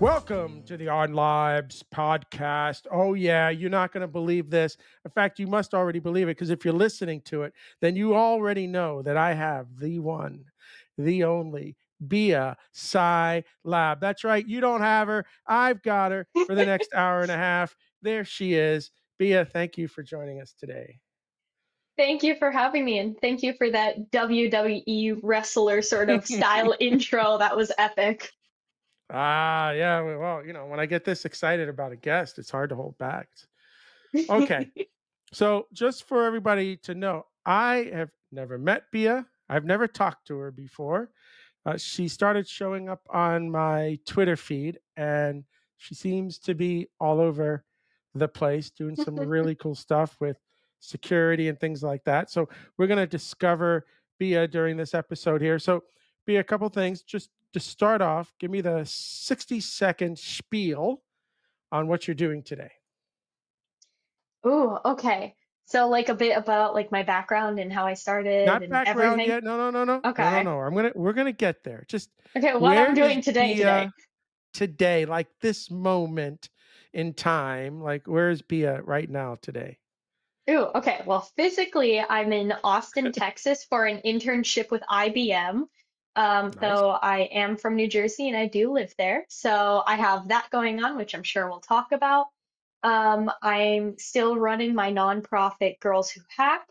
Welcome to the Ardan Labs podcast. Oh, yeah, you're not going to believe this. In fact, you must already believe it because if you're listening to it, then you already know that I have the one, the only BiaSciLab. That's right. You don't have her. I've got her for the next hour and a half. There she is. Bia, thank you for joining us today. Thank you for having me, and thank you for that WWE wrestler sort of style intro. That was epic. Yeah. Well, when I get this excited about a guest, it's hard to hold back. Okay. So, just for everybody to know, I have never met Bia. I've never talked to her before. She started showing up on my Twitter feed, and she seems to be all over the place doing some really cool stuff with security and things like that. So, we're going to discover Bia during this episode here. So, Bia, a couple things. Just to start off, give me the 60-second spiel on what you're doing today. Ooh, okay. So like a bit about like my background and how I started Not and background everything. yet. No, no, no, no. No, no, Okay. no. We're gonna get there. Just Okay, what I'm where is doing today. Bia today? Like this moment in time. Like where is Bia right now today? Ooh, okay. Well, physically, I'm in Austin, Texas for an internship with IBM. Nice. Though I am from New Jersey and I do live there. So I have that going on, which I'm sure we'll talk about. I'm still running my nonprofit Girls Who Hack.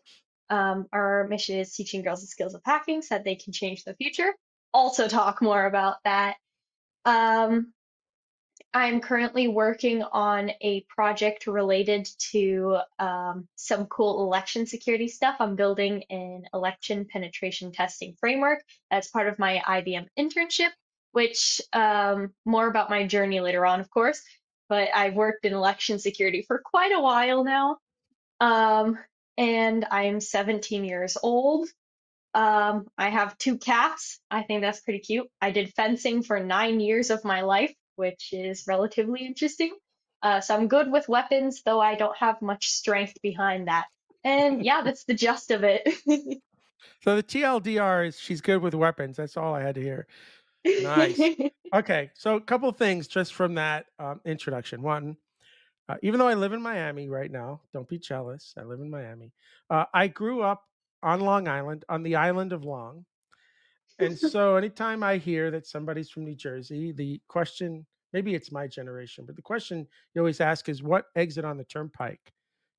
Our mission is teaching girls the skills of hacking so that they can change the future. Also talk more about that. Um, I'm currently working on a project related to some cool election security stuff. I'm building an election penetration testing framework as part of my IBM internship, which more about my journey later on, of course. But I've worked in election security for quite a while now. Um, and I'm 17 years old. I have two cats. I think that's pretty cute. I did fencing for 9 years of my life, which is relatively interesting. So I'm good with weapons, though I don't have much strength behind that. And yeah, that's the gist of it. So the TLDR is she's good with weapons. That's all I had to hear. Nice. Okay. So a couple of things just from that introduction. One, even though I live in Miami right now, don't be jealous. I live in Miami. I grew up on Long Island, on the island of Long. And so anytime I hear that somebody's from New Jersey, the question, maybe it's my generation, but the question you always ask is what exit on the turnpike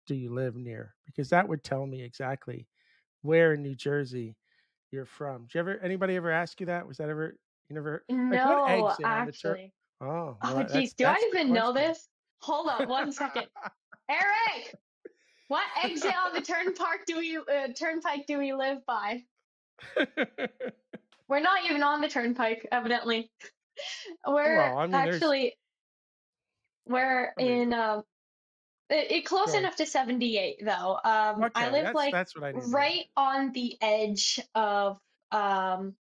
do you live near? Because that would tell me exactly where in New Jersey you're from. Did you ever anybody ever ask you that? Was that ever you never like what No, exit on the turn? actually. Oh, Oh, well geez, do I that's the even know question. this? Hold up one second. Eric, what exit on the turnpike do we live by? We're not even on the turnpike, evidently. We're Well, I mean there's actually we're I mean in it close go ahead. enough to 78 though. I Okay, live like that's what I need to know. right on the edge of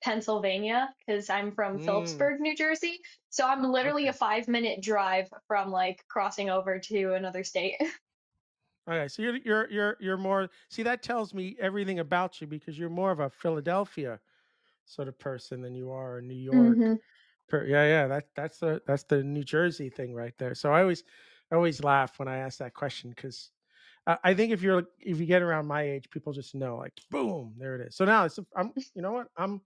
Pennsylvania because I'm from Mm, Phillipsburg, New Jersey. So I'm literally a okay. 5-minute drive from like crossing over to another state. Okay, so you're more see that tells me everything about you because you're more of a Philadelphia sort of person than you are a New York. hmm Yeah, yeah, that's the New Jersey thing right there. So I always laugh when I ask that question because I think if you get around my age, people just know like boom, there it is. So now I'm you know what I'm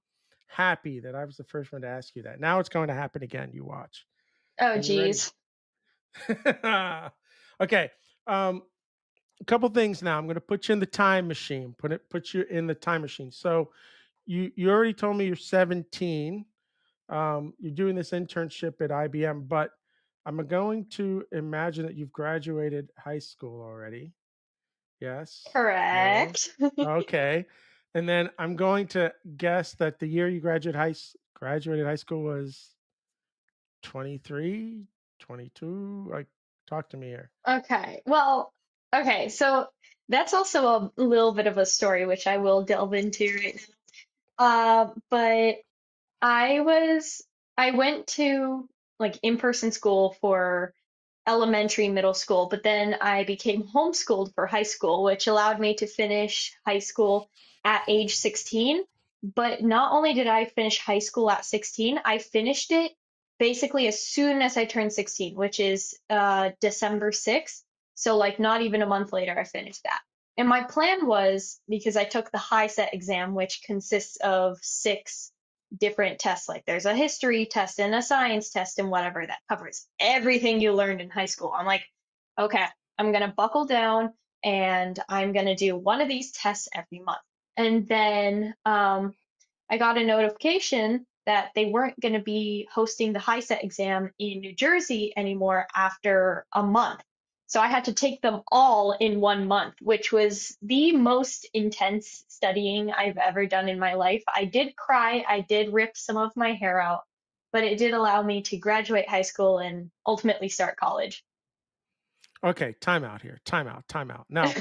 happy that I was the first one to ask you that. Now it's going to happen again. You watch. Oh Are you ready? geez. Okay. Um, a couple things now. I'm going to put you in the time machine. Put you in the time machine. So you already told me you're 17. You're doing this internship at IBM, but I'm going to imagine that you've graduated high school already. Yes. No. Correct. Okay. And then I'm going to guess that the year you graduated high school was 23, 22. Like, talk to me here. Okay. Well, okay. So that's also a little bit of a story, which I will delve into right now. But I was I went to like in-person school for elementary, middle school, but then I became homeschooled for high school, which allowed me to finish high school at age 16. But not only did I finish high school at 16, I finished it basically as soon as I turned 16, which is December 6th. So like not even a month later, I finished that. And my plan was, because I took the high set exam, which consists of 6 different tests. Like there's a history test and a science test and whatever that covers everything you learned in high school. I'm like, okay, I'm gonna buckle down and I'm gonna do one of these tests every month. And then I got a notification that they weren't going to be hosting the HiSET exam in New Jersey anymore after a month. So I had to take them all in 1 month, which was the most intense studying I've ever done in my life. I did cry, I did rip some of my hair out, but it did allow me to graduate high school and ultimately start college. Okay, time out here. Time out. Time out. Now,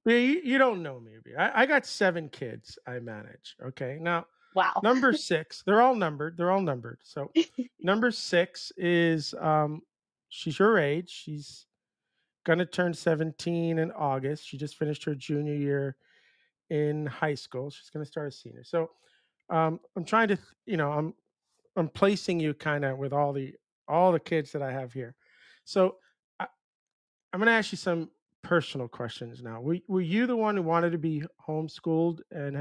you don't know me. I got 7 kids I manage. Okay. Now, Wow. number six, they're all numbered. They're all numbered. So, number six is she's your age. She's gonna turn 17 in August. She just finished her junior year in high school. She's gonna start a senior. So, I'm trying to, I'm placing you kind of with all the kids that I have here. So, I'm going to ask you some personal questions now. Were you the one who wanted to be homeschooled, and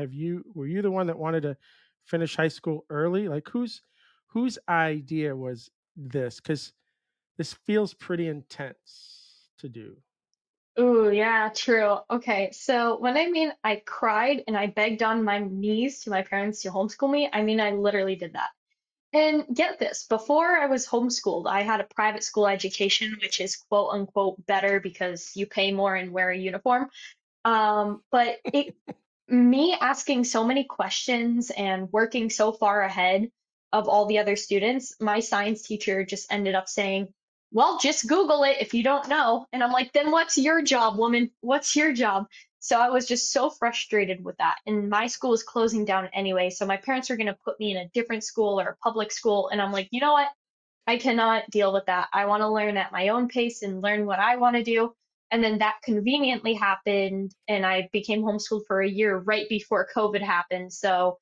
were you the one that wanted to finish high school early? Like whose idea was this? Because this feels pretty intense to do. Ooh, yeah, true. Okay, so when I mean I cried and I begged on my knees to my parents to homeschool me, I mean I literally did that. And get this, before I was homeschooled, I had a private school education, which is quote unquote better because you pay more and wear a uniform. But me asking so many questions and working so far ahead of all the other students, my science teacher just ended up saying, well, just Google it if you don't know. And I'm like, then what's your job, woman? What's your job? So I was just so frustrated with that. And my school was closing down anyway. So my parents were going to put me in a different school or a public school. And I'm like, you know what? I cannot deal with that. I want to learn at my own pace and learn what I want to do. And then that conveniently happened, and I became homeschooled for a year right before COVID happened. So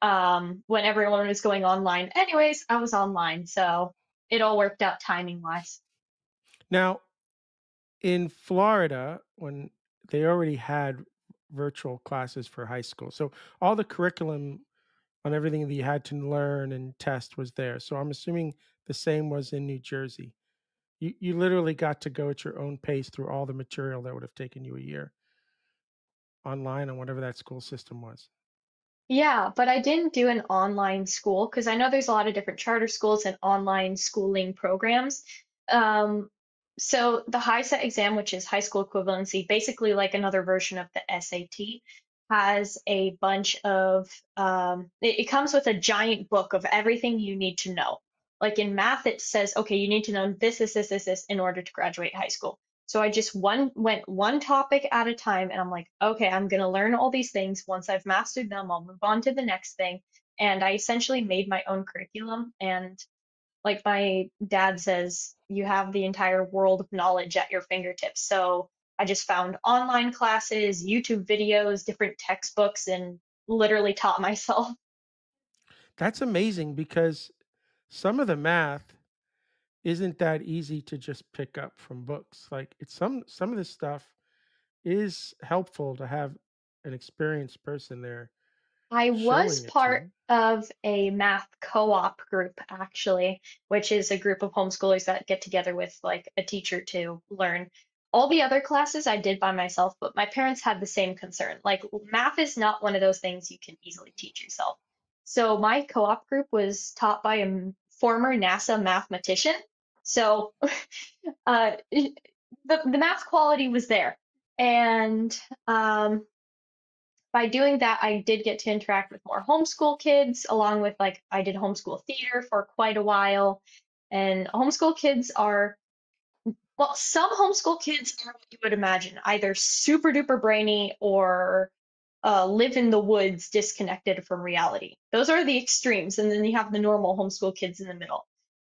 when everyone was going online, anyways, I was online. So it all worked out timing wise. Now, in Florida, when they already had virtual classes for high school, so all the curriculum on everything that you had to learn and test was there. So I'm assuming the same was in New Jersey. You literally got to go at your own pace through all the material that would have taken you a year online on whatever that school system was. Yeah, but I didn't do an online school because I know there's a lot of different charter schools and online schooling programs. Um, so the HiSET exam, which is high school equivalency, basically like another version of the SAT, has a bunch of it comes with a giant book of everything you need to know. Like in math, it says, okay, you need to know this in order to graduate high school. So I just went one topic at a time, and I'm like, okay, I'm gonna learn all these things. Once I've mastered them, I'll move on to the next thing. And I essentially made my own curriculum. And like my dad says, you have the entire world of knowledge at your fingertips. So I just found online classes, YouTube videos, different textbooks, and literally taught myself. That's amazing because some of the math isn't that easy to just pick up from books. Like it's some of this stuff is helpful to have an experienced person there I was showing it to part you. of a math co-op group actually, which is a group of homeschoolers that get together with like a teacher to learn. All the other classes I did by myself, but my parents had the same concern. Like math is not one of those things you can easily teach yourself. So my co-op group was taught by a former NASA mathematician. So the math quality was there. And by doing that, I did get to interact with more homeschool kids, along with like I did homeschool theater for quite a while. And homeschool kids are, well, some homeschool kids are what you would imagine, either super duper brainy or live in the woods disconnected from reality. Those are the extremes. And then you have the normal homeschool kids in the middle.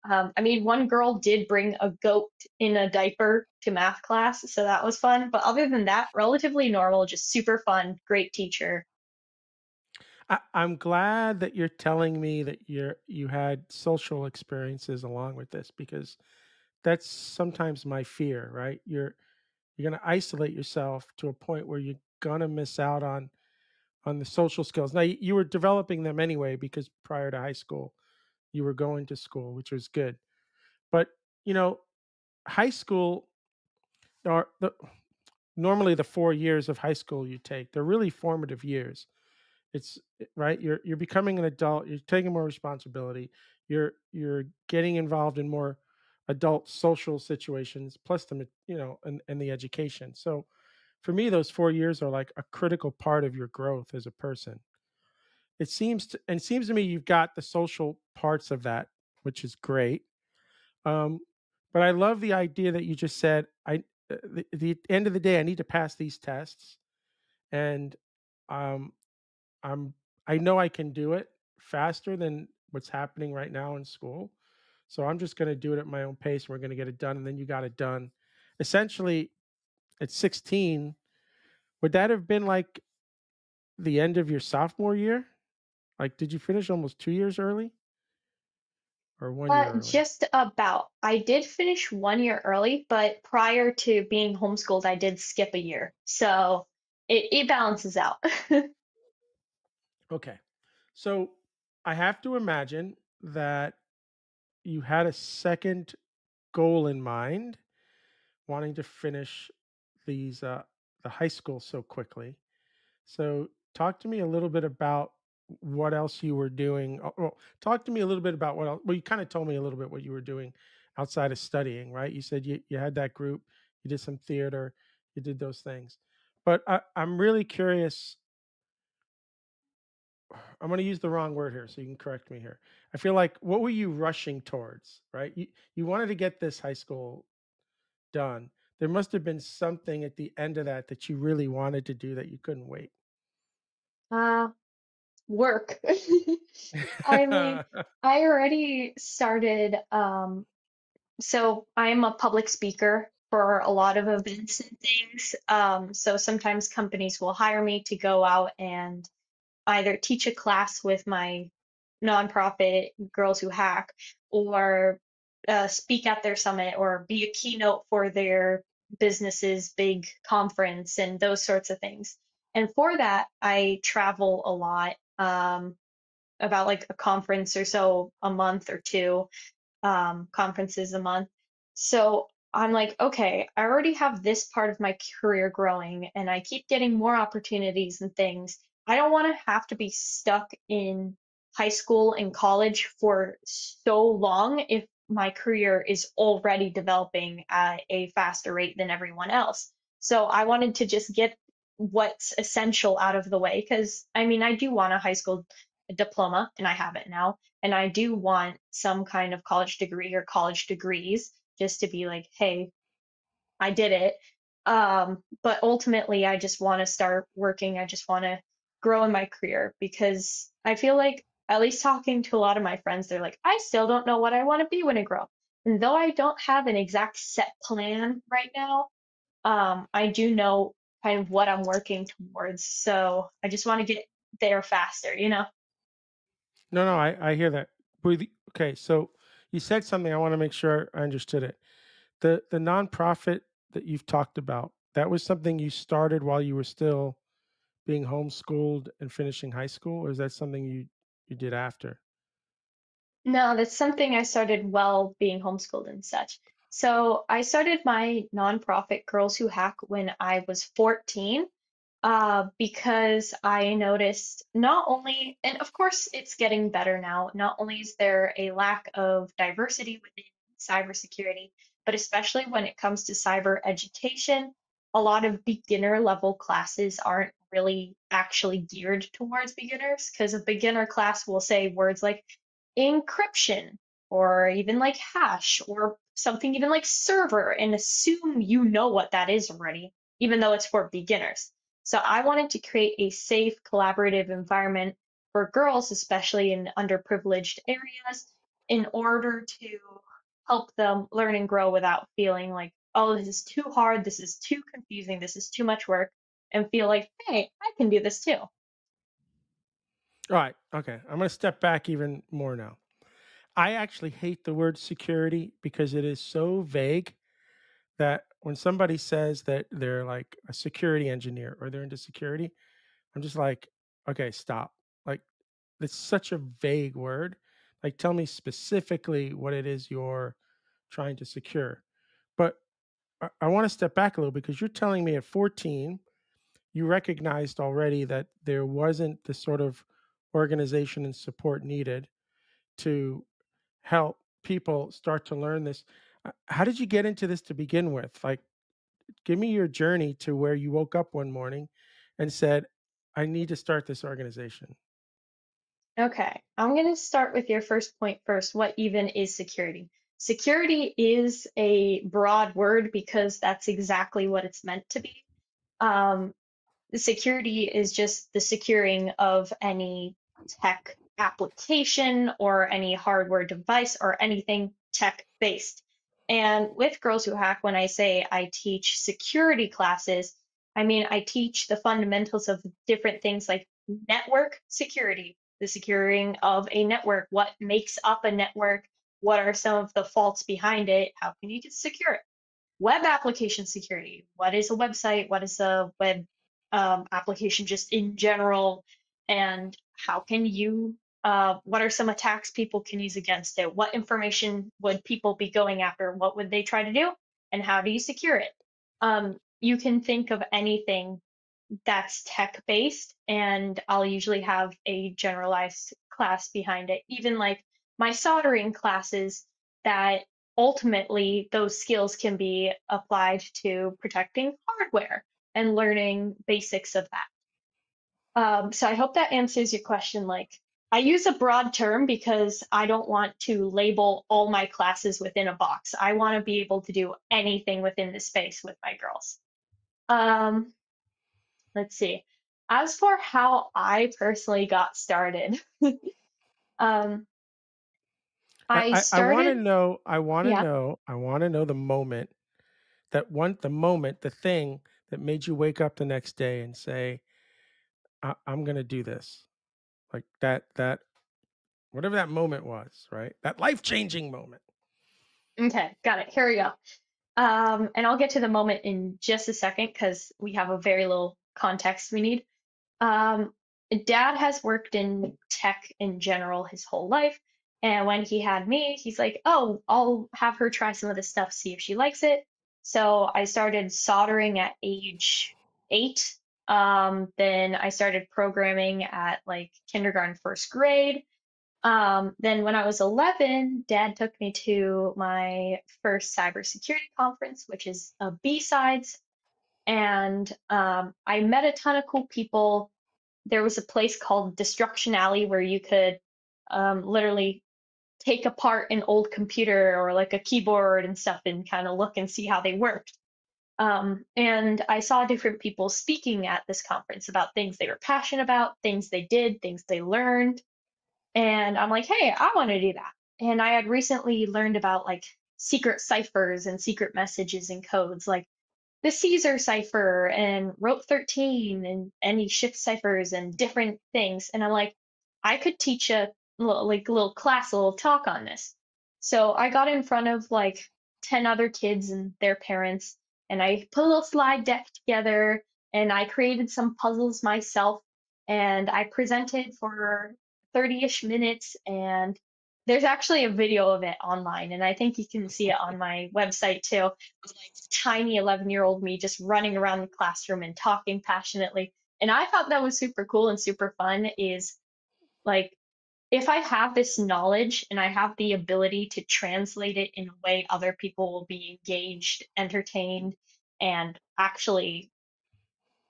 I mean, one girl did bring a goat in a diaper to math class, so that was fun. But other than that, relatively normal, just super fun, great teacher. I'm glad that you're telling me that you had social experiences along with this because that's sometimes my fear, right? You're going to isolate yourself to a point where you're going to miss out on the social skills. Now you were developing them anyway because prior to high school you were going to school, which was good. But, you know, high school or normally the 4 years of high school you take, they're really formative years. Right, you're becoming an adult, you're taking more responsibility, you're getting involved in more adult social situations plus and the education. So for me those 4 years are like a critical part of your growth as a person. It seems to me you've got the social parts of that, which is great. um, but I love the idea that you just said, the end of the day I need to pass these tests, and um, I'm I know I can do it faster than what's happening right now in school. So I'm just going to do it at my own pace. We're going to get it done, and then you got it done. Essentially, at 16, would that have been like the end of your sophomore year? Like, did you finish almost 2 years early or 1 year early? Just about. I did finish 1 year early, but prior to being homeschooled, I did skip a year. So it balances out. Okay. So I have to imagine that you had a second goal in mind, wanting to finish the high school so quickly. So, talk to me a little bit about what else you were doing. Well, talk to me a little bit about what else. Well, you kind of told me a little bit what you were doing outside of studying, right? You said you had that group, you did some theater, you did those things. But I'm really curious. I'm going to use the wrong word here, so you can correct me here. I feel like what were you rushing towards, right? You wanted to get this high school done. There must have been something at the end of that that you really wanted to do that you couldn't wait. Uh, Work. I mean, I already started, so I'm a public speaker for a lot of events and things. So sometimes companies will hire me to go out and either teach a class with my nonprofit Girls Who Hack, or speak at their summit, or be a keynote for their business's big conference and those sorts of things. And for that, I travel a lot, about like a conference or so a month or two, conferences a month. So I'm like, okay, I already have this part of my career growing and I keep getting more opportunities and things. I don't want to have to be stuck in high school and college for so long if my career is already developing at a faster rate than everyone else. So I wanted to just get what's essential out of the way because I mean, I do want a high school diploma and I have it now, and I do want some kind of college degree or college degrees just to be like, hey, I did it. But ultimately, I just want to start working. I just want to grow in my career because I feel like, at least talking to a lot of my friends, they're like, I still don't know what I want to be when I grow up. And though I don't have an exact set plan right now, I do know kind of what I'm working towards. So I just want to get there faster, you know? No, no, I hear that. Okay, so you said something. I want to make sure I understood it. The nonprofit that you've talked about, that was something you started while you were still being homeschooled and finishing high school, or is that something you did after? No, that's something I started while being homeschooled and such. So I started my nonprofit Girls Who Hack when I was 14, because I noticed not only, and of course it's getting better now, not only is there a lack of diversity within cybersecurity, but especially when it comes to cyber education, a lot of beginner level classes aren't really actually geared towards beginners because a beginner class will say words like encryption or even like hash or something even like server and assume you know what that is already, even though it's for beginners. So I wanted to create a safe, collaborative environment for girls, especially in underprivileged areas, in order to help them learn and grow without feeling like, oh, this is too hard, this is too confusing, this is too much work, and feel like, hey, I can do this too. All right. Okay. I'm going to step back even more now. I actually hate the word security because it is so vague that when somebody says that they're like a security engineer or they're into security, I'm just like, okay, stop. Like, it's such a vague word. Like, tell me specifically what it is you're trying to secure. But I want to step back a little because you're telling me at 14, you recognized already that there wasn't the sort of organization and support needed to help people start to learn this. How did you get into this to begin with? Like, give me your journey to where you woke up one morning and said, I need to start this organization. Okay, I'm going to start with your first point first. What even is security? Security is a broad word because that's exactly what it's meant to be. Um, the security is just the securing of any tech application or any hardware device or anything tech based. And with Girls Who Hack, when I say I teach security classes, I mean I teach the fundamentals of different things like network security, the securing of a network, what makes up a network, what are some of the faults behind it, how can you secure it? Web application security. What is a website? What is a web application just in general? And how can you, what are some attacks people can use against it? What information would people be going after? What would they try to do? And how do you secure it? You can think of anything that's tech based, and I'll usually have a generalized class behind it. Even like my soldering classes, that ultimately those skills can be applied to protecting hardware and learning basics of that. So I hope that answers your question. Like, I use a broad term because I don't want to label all my classes within a box. I want to be able to do anything within the space with my girls. Um, let's see. As for how I personally got started, um, I I want to started, know, I want to yeah, know, I want to know the moment the moment, the thing that made you wake up the next day and say, I'm going to do this. Like whatever that moment was, right? That life changing moment. okay, got it. Here we go. And I'll get to the moment in just a second because we have a very little context we need. Um, Dad has worked in tech in general his whole life. And when he had me, he's like, oh, I'll have her try some of this stuff, see if she likes it. So I started soldering at age 8. Then I started programming at like kindergarten, first grade. Then when I was 11, Dad took me to my first cybersecurity conference, which is a B-Sides. And I met a ton of cool people. There was a place called Destruction Alley where you could literally take apart an old computer or like a keyboard and stuff and kind of look and see how they worked. And I saw different people speaking at this conference about things they were passionate about, things they did, things they learned. And I'm like, hey, I want to do that. And I had recently learned about like secret ciphers and secret messages and codes. Like the Caesar cipher and Rope 13 and any shift ciphers and different things. And I'm like, I could teach a little class, a little talk on this. So I got in front of like 10 other kids and their parents, and I put a little slide deck together and I created some puzzles myself and I presented for 30-ish minutes, and there's actually a video of it online and I think you can see it on my website too, of like tiny 11-year-old me just running around the classroom and talking passionately. And I thought that was super cool and super fun. Is like, if I have this knowledge and I have the ability to translate it in a way other people will be engaged, entertained, and actually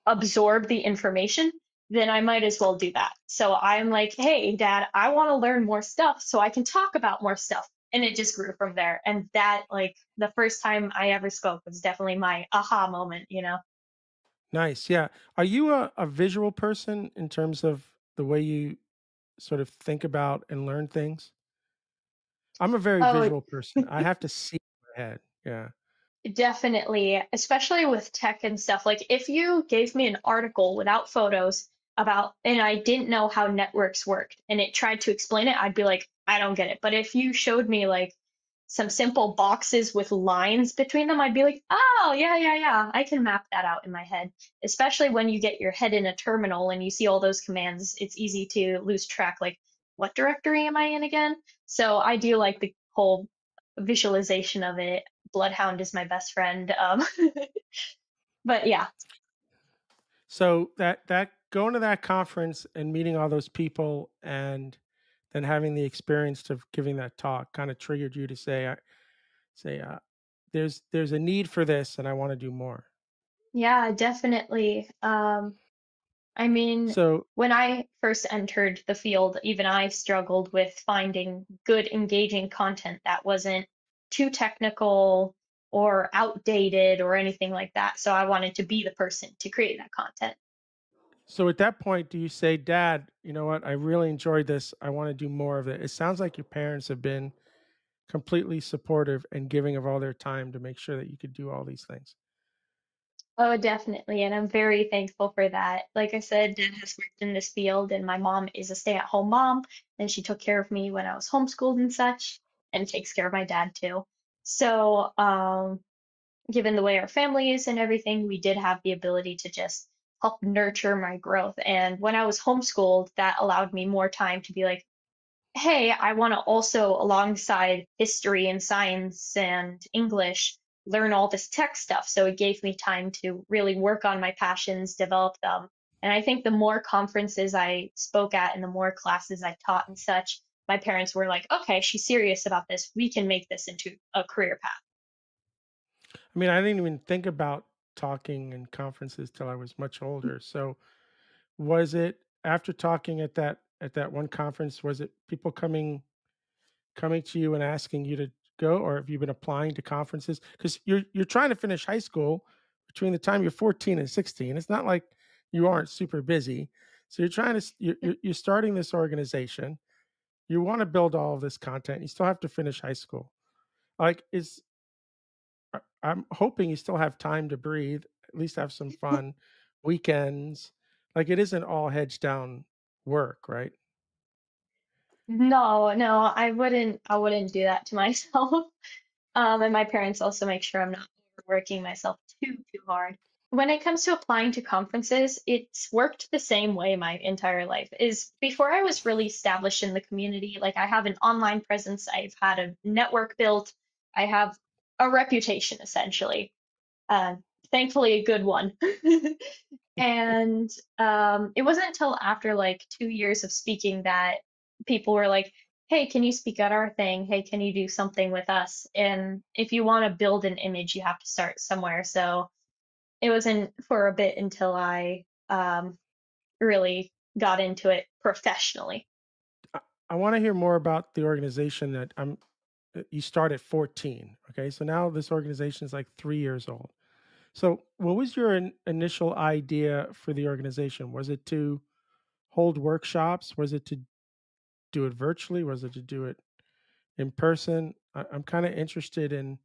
absorb the information, then I might as well do that. So I'm like, hey, Dad, I want to learn more stuff so I can talk about more stuff. And it just grew from there. And that, like, the first time I ever spoke was definitely my aha moment, you know? Nice. Yeah. Are you a visual person in terms of the way you sort of think about and learn things? I'm a very Oh, visual person. I have to see in my head. Yeah. definitely, especially with tech and stuff. Like, if you gave me an article without photos, and I didn't know how networks worked, and it tried to explain it, I'd be like, I don't get it. But if you showed me like some simple boxes with lines between them, I'd be like, oh, yeah, yeah, yeah, I can map that out in my head. Especially when you get your head in a terminal and you see all those commands, it's easy to lose track, like, what directory am I in again? So I do like the whole visualization of it. Bloodhound is my best friend. But yeah, So that going to that conference and meeting all those people and then having the experience of giving that talk kind of triggered you to say there's a need for this and I want to do more. yeah, definitely. I mean, So when I first entered the field, even I struggled with finding good, engaging content that wasn't too technical or outdated or anything like that. So I wanted to be the person to create that content. so at that point, do you say, Dad, you know what? I really enjoyed this. I want to do more of it. It sounds like your parents have been completely supportive and giving of all their time to make sure that you could do all these things. Oh, definitely. And I'm very thankful for that. Like I said, Dad has worked in this field, and my mom is a stay-at-home mom, and she took care of me when I was homeschooled and such, and takes care of my dad too. So, given the way our family is and everything, we did have the ability to just help nurture my growth. And when I was homeschooled, that allowed me more time to be like, hey, I want to also, alongside history and science and English, learn all this tech stuff. So it gave me time to really work on my passions, develop them. And I think the more conferences I spoke at and the more classes I taught and such, my parents were like, okay, she's serious about this. We can make this into a career path. I mean, I didn't even think about talking in conferences till I was much older. So was it after talking at that one conference, was it people coming to you and asking you to go, or have you been applying to conferences? Because you're trying to finish high school between the time you're 14 and 16. It's not like you aren't super busy. So you're trying to you're starting this organization. You want to build all of this content. You still have to finish high school. Like is I'm hoping you still have time to breathe, at least have some fun, weekends. Like it isn't all heads down work, right? No, no, I wouldn't do that to myself. And my parents also make sure I'm not overworking myself too hard. When it comes to applying to conferences, it's worked the same way my entire life. Is before I was really established in the community, like I have an online presence, I've had a network built, I have a reputation essentially. Uh, Thankfully a good one. And it wasn't until after like 2 years of speaking that people were like, hey, can you speak at our thing? Hey, can you do something with us? And if you want to build an image, you have to start somewhere. So it wasn't for a bit until I really got into it professionally. I, I want to hear more about the organization you start at 14. Okay. So now this organization is like 3 years old. So what was your initial idea for the organization? Was it to hold workshops? Was it to do it virtually? Was it to do it in person? I'm kind of interested in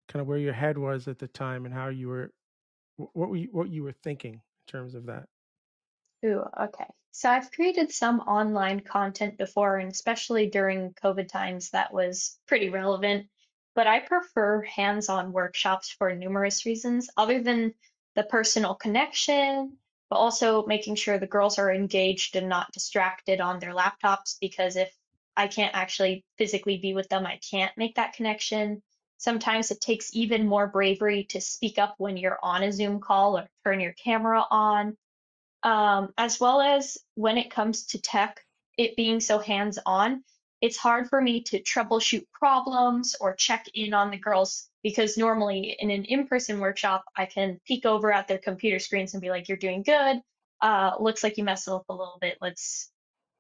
kind of where your head was at the time and how you were, what you were thinking in terms of that. Ooh, okay. So I've created some online content before, and especially during COVID times, that was pretty relevant. But I prefer hands-on workshops for numerous reasons, other than the personal connection, but also making sure the girls are engaged and not distracted on their laptops, because if I can't actually physically be with them, I can't make that connection. Sometimes it takes even more bravery to speak up when you're on a Zoom call or turn your camera on, as well as when it comes to tech, it being so hands-on, it's hard for me to troubleshoot problems or check in on the girls because normally in an in-person workshop, I can peek over at their computer screens and be like, "You're doing good. Looks like you messed up a little bit. Let's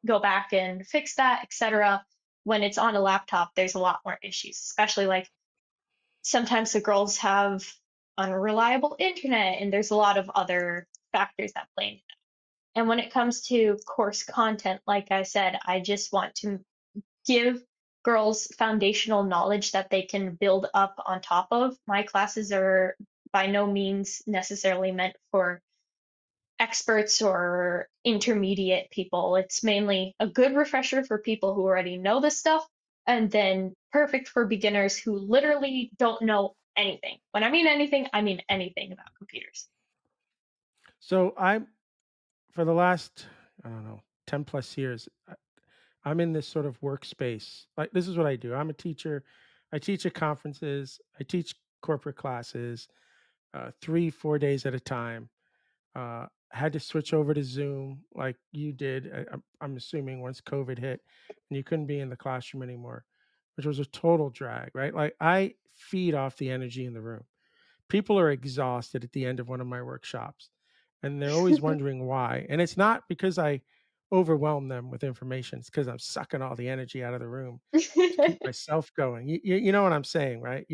go back and fix that," etc. When it's on a laptop, there's a lot more issues, especially like sometimes the girls have unreliable internet and there's a lot of other factors that play into, and when it comes to course content, like I said, I just want to give girls foundational knowledge that they can build up on top of. My classes are by no means necessarily meant for experts or intermediate people. It's mainly a good refresher for people who already know this stuff, and then perfect for beginners who literally don't know anything. When I mean anything about computers. So I'm for the last, I don't know, 10 plus years, I'm in this sort of workspace. Like this is what I do. I'm a teacher. I teach at conferences. I teach corporate classes, 3, 4 days at a time. Had to switch over to Zoom like you did. I'm assuming once COVID hit and you couldn't be in the classroom anymore, which was a total drag, right? Like I feed off the energy in the room. People are exhausted at the end of one of my workshops and they're always wondering why. And it's not because I overwhelm them with information. It's because I'm sucking all the energy out of the room to keep myself going. You know what I'm saying, right?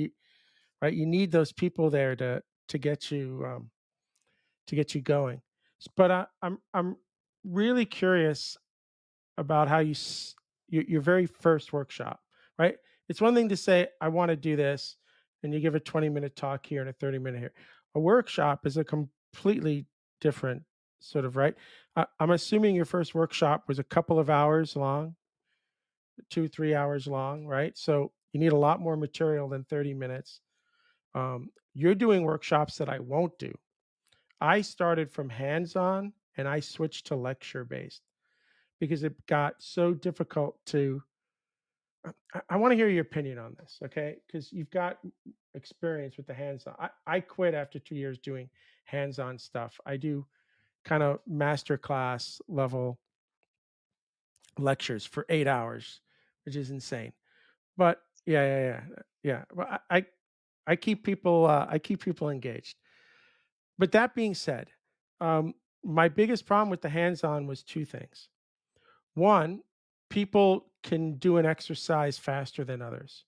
Right. You need those people there to get you to get you going. But I'm really curious about how your very first workshop, right? It's one thing to say I want to do this, and you give a 20-minute talk here and a 30-minute here. A workshop is a completely different sort of right. I'm assuming your first workshop was a couple of hours long, 2, 3 hours long, right? So you need a lot more material than 30 minutes. You're doing workshops that I won't do. I started from hands-on and I switched to lecture-based because it got so difficult to I want to hear your opinion on this, okay? Because you've got experience with the hands-on. I quit after 2 years doing hands-on stuff. I do kind of master class level lectures for 8 hours, which is insane. But yeah. Well, I keep people engaged. But that being said, my biggest problem with the hands-on was two things. One, people can do an exercise faster than others.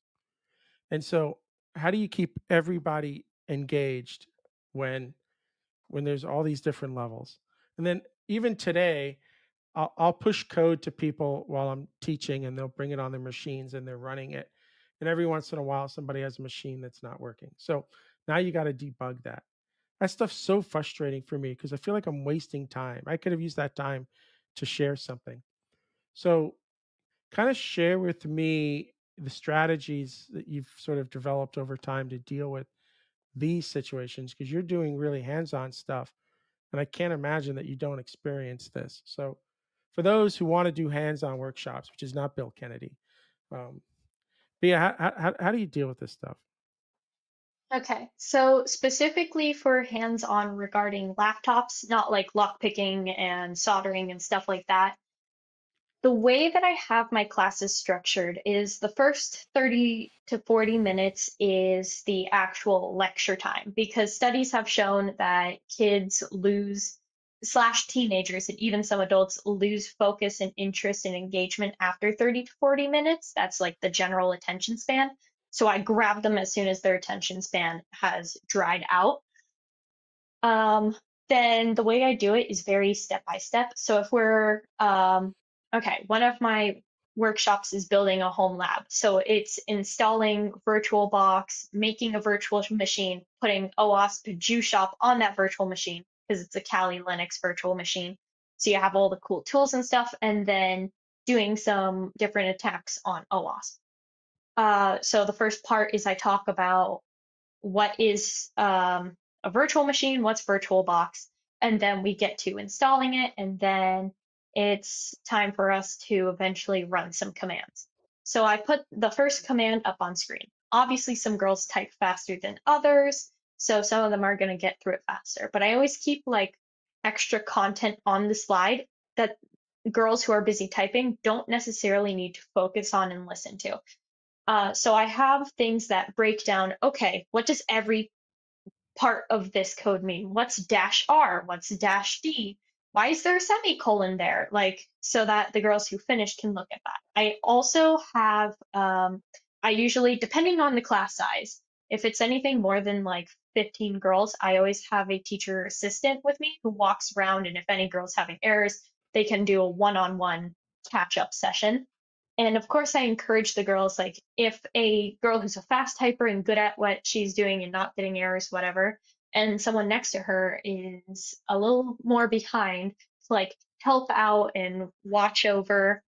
And so how do you keep everybody engaged when there's all these different levels? And then even today, I'll push code to people while I'm teaching and they'll bring it on their machines and they're running it. And every once in a while, somebody has a machine that's not working. So now you got to debug that. That stuff's so frustrating for me because I feel like I'm wasting time. I could have used that time to share something. So kind of share with me the strategies that you've sort of developed over time to deal with these situations because you're doing really hands-on stuff and I can't imagine that you don't experience this. So for those who want to do hands-on workshops, which is not Bill Kennedy, um, Bia, how do you deal with this stuff? Okay, so specifically for hands-on regarding laptops, not like lockpicking and soldering and stuff like that, the way that I have my classes structured is the first 30 to 40 minutes is the actual lecture time because studies have shown that kids lose, slash teenagers and even some adults lose focus and interest and engagement after 30 to 40 minutes. That's like the general attention span. So I grab them as soon as their attention span has dried out. Um, then the way I do it is very step by step. So if we're okay, one of my workshops is building a home lab. So it's installing VirtualBox, making a virtual machine, putting OWASP Juice Shop on that virtual machine because it's a Kali Linux virtual machine. So you have all the cool tools and stuff, and then doing some different attacks on OWASP. So the first part is I talk about what is a virtual machine, what's VirtualBox, and then we get to installing it, and then it's time for us to eventually run some commands. So I put the first command up on screen. Obviously, some girls type faster than others, so some of them are going to get through it faster. But I always keep like extra content on the slide that girls who are busy typing don't necessarily need to focus on and listen to. So I have things that break down, okay, what does every part of this code mean? What's dash R? What's dash D? Why is there a semicolon there? Like, so that the girls who finish can look at that. I also have, I usually, depending on the class size, if it's anything more than like 15 girls, I always have a teacher assistant with me who walks around, and if any girl's having errors, they can do a one-on-one catch-up session. And of course, I encourage the girls, like, if a girl who's a fast typer and good at what she's doing and not getting errors, whatever, and someone next to her is a little more behind to like help out and watch over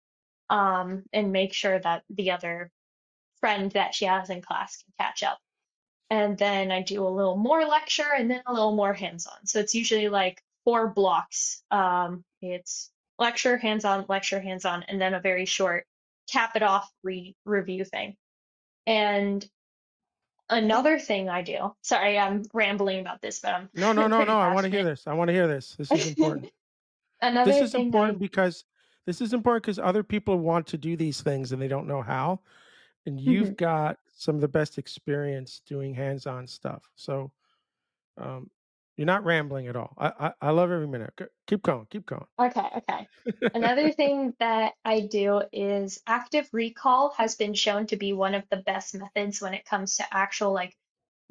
and make sure that the other friend that she has in class can catch up. And then I do a little more lecture and then a little more hands-on. So it's usually like 4 blocks. It's lecture, hands-on, and then a very short cap it off review thing. And another thing I do, sorry, I'm rambling about this, but No, no, I'm no, pretty no, I wanna hear passionate. this, I wanna hear this. This is important. This Another is thing important I, because other people want to do these things and they don't know how, and Mhm. you've got some of the best experience doing hands-on stuff. So, um, you're not rambling at all. I love every minute. Keep going, keep going. Okay, okay. Another thing that I do is active recall has been shown to be one of the best methods when it comes to actual like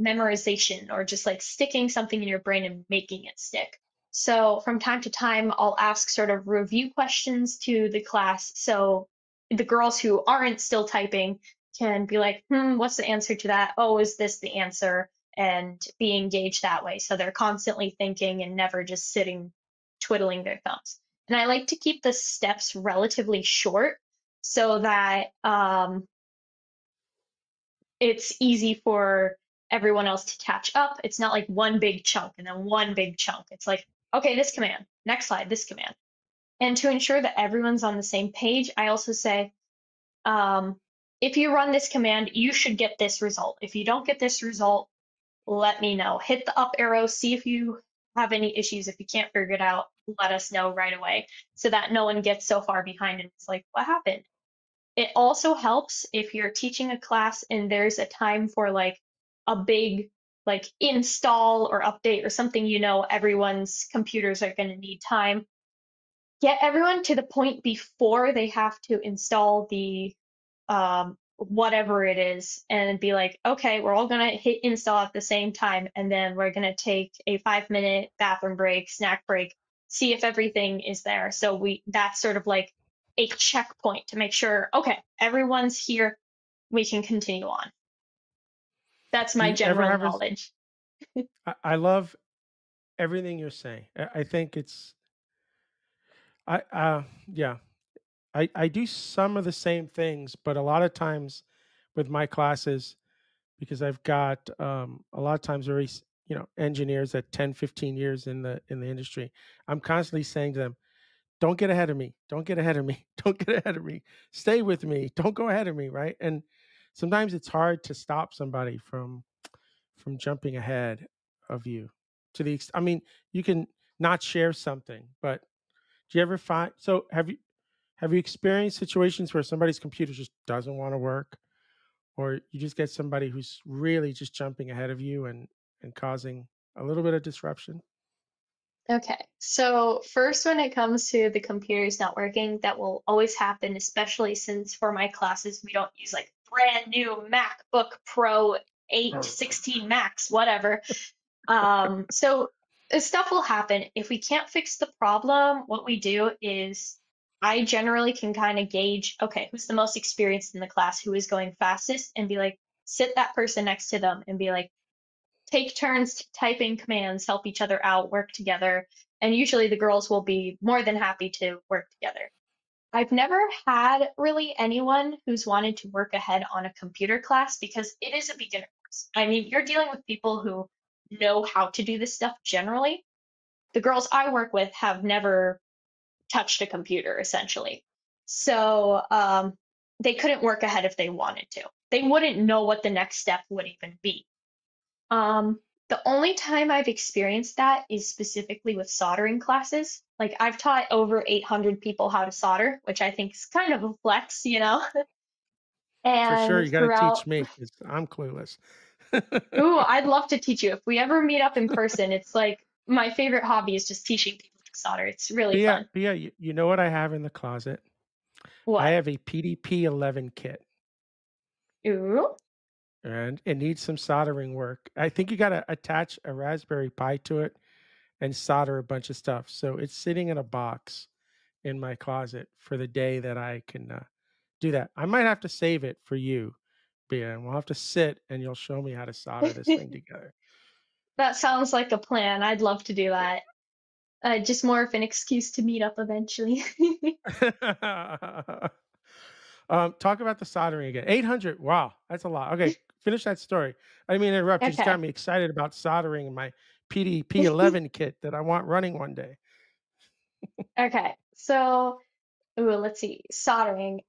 memorization or just like sticking something in your brain and making it stick. So from time to time, I'll ask sort of review questions to the class. So the girls who aren't still typing can be like, what's the answer to that? Oh, is this the answer? And be engaged that way. So they're constantly thinking and never just sitting twiddling their thumbs. And I like to keep the steps relatively short so that it's easy for everyone else to catch up. It's not like one big chunk and then one big chunk. It's like, okay, this command, next slide, this command. And to ensure that everyone's on the same page, I also say, um, if you run this command, you should get this result. If you don't get this result, let me know. Hit the up arrow, see if you have any issues. If you can't figure it out, let us know right away so that no one gets so far behind and it's like, what happened? It also helps if you're teaching a class and there's a time for like a big like install or update or something, everyone's computers are going to need time. Get everyone to the point before they have to install the whatever it is and be like, okay, we're all going to hit install at the same time. And then we're going to take a 5 minute bathroom break, snack break, see if everything is there. So that's sort of like a checkpoint to make sure, okay, everyone's here. We can continue on. That's Do my you ever general have a knowledge. I love everything you're saying. I think it's yeah. I do some of the same things, but a lot of times with my classes, because I've got a lot of times engineers at 10, 15 years in the industry. I'm constantly saying to them, don't get ahead of me. Don't get ahead of me. Don't get ahead of me. Stay with me. Don't go ahead of me. Right. And sometimes it's hard to stop somebody from jumping ahead of you I mean, you can not share something, but do you ever find so have you experienced situations where somebody's computer just doesn't want to work, or you just get somebody who's really just jumping ahead of you and causing a little bit of disruption? Okay, so first, when it comes to the computers not working, that will always happen, especially since for my classes, we don't use like brand new MacBook Pro 8, 16 Max, whatever. So stuff will happen. If we can't fix the problem, what we do is I generally can kind of gauge, okay, who's the most experienced in the class, who is going fastest, and be like, sit that person next to them and be like, take turns typing commands, help each other out, work together. And usually the girls will be more than happy to work together. I've never had really anyone who's wanted to work ahead on a computer class because it is a beginner course. I mean, you're dealing with people who know how to do this stuff generally. The girls I work with have never touched a computer essentially. So they couldn't work ahead if they wanted to. They wouldn't know what the next step would even be. The only time I've experienced that is specifically with soldering classes. Like I've taught over 800 people how to solder, which I think is kind of a flex. For sure, And you got to teach throughout, me because I'm clueless. ooh, I'd love to teach you. If we ever meet up in person, it's like my favorite hobby is just teaching people to solder. It's really Bia, fun. Bia, you know what I have in the closet? I What? have a PDP-11 kit, Ooh. and it needs some soldering work. I think you got to attach a Raspberry Pi to it and solder a bunch of stuff. So it's sitting in a box in my closet for the day that I can do that. I might have to save it for you, Bia, and we'll have to sit and you'll show me how to solder this thing together. That sounds like a plan. I'd love to do that. Just more of an excuse to meet up eventually. Talk about the soldering again. 800. Wow, that's a lot. Okay, finish that story. I didn't mean to interrupt. You just got Okay. me excited about soldering in my PDP-11 kit that I want running one day. Okay. So, ooh, let's see. Soldering.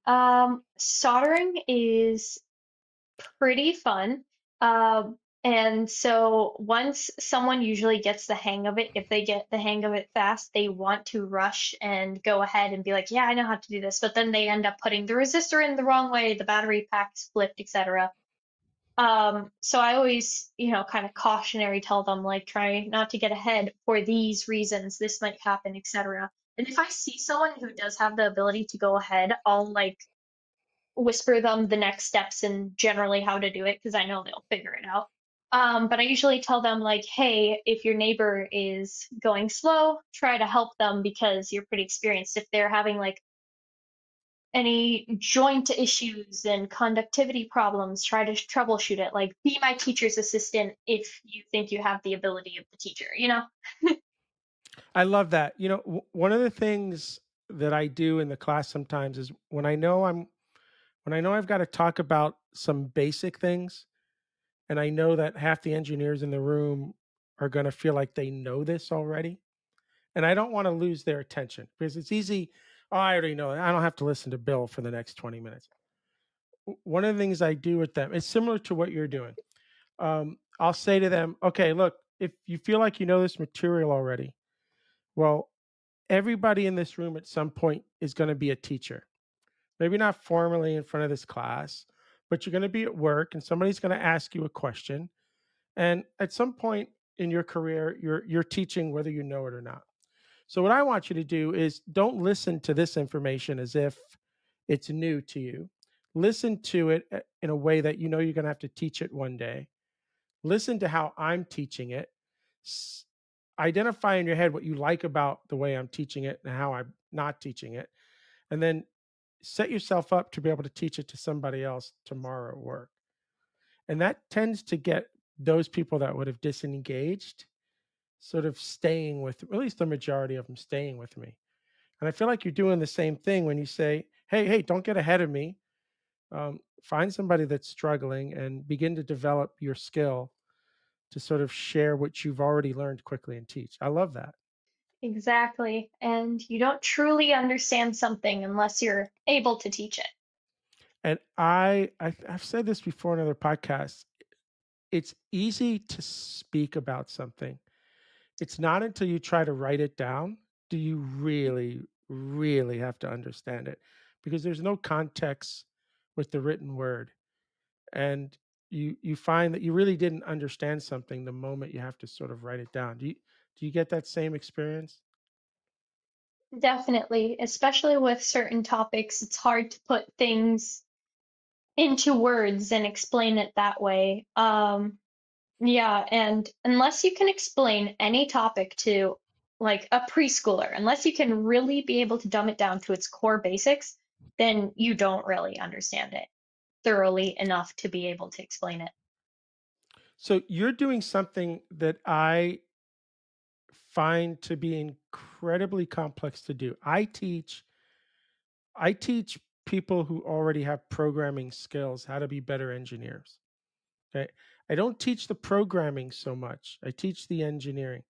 Soldering is pretty fun. And so once someone usually gets the hang of it, if they get the hang of it fast, they want to rush and go ahead and be like, yeah, I know how to do this. But then they end up putting the resistor in the wrong way, the battery pack's flipped, etc. So I always, kind of cautionary tell them like try not to get ahead for these reasons. This might happen, etc. And if I see someone who does have the ability to go ahead, I'll like whisper them the next steps and generally how to do it because I know they'll figure it out. But I usually tell them like, hey, if your neighbor is going slow, try to help them because you're pretty experienced. If they're having like any joint issues and conductivity problems, try to troubleshoot it. Like, be my teacher's assistant if you think you have the ability of the teacher? I love that. One of the things that I do in the class sometimes is when I know I've got to talk about some basic things, and I know that half the engineers in the room are going to feel like they know this already, and I don't want to lose their attention because it's easy. Oh, I already know it. I don't have to listen to Bill for the next 20 minutes. One of the things I do with them, it's similar to what you're doing. I'll say to them, okay, look, if you feel like you know this material already, well, everybody in this room at some point is going to be a teacher. Maybe not formally in front of this class, but you're going to be at work and somebody's going to ask you a question. And at some point in your career, you're teaching whether you know it or not. So what I want you to do is don't listen to this information as if it's new to you. Listen to it in a way that you know you're going to have to teach it one day. Listen to how I'm teaching it. S- Identify in your head what you like about the way I'm teaching it and how I'm not teaching it. And then set yourself up to be able to teach it to somebody else tomorrow at work. And that tends to get those people that would have disengaged sort of staying with, at least the majority of them staying with me. And I feel like you're doing the same thing when you say, hey, don't get ahead of me. Find somebody that's struggling and begin to develop your skill to sort of share what you've already learned quickly and teach. I love that. Exactly. And you don't truly understand something unless you're able to teach it. And I've said this before in other podcasts. It's easy to speak about something. It's not until you try to write it down do you really, really have to understand it because there's no context with the written word. And you find that you really didn't understand something the moment you have to sort of write it down. Do you get that same experience? Definitely, especially with certain topics, it's hard to put things into words and explain it that way. Yeah, and unless you can explain any topic to like a preschooler, unless you can really be able to dumb it down to its core basics, then you don't really understand it thoroughly enough to be able to explain it. So you're doing something that I find to be incredibly complex to do. I teach people who already have programming skills how to be better engineers. Okay. I don't teach the programming so much. I teach the engineering.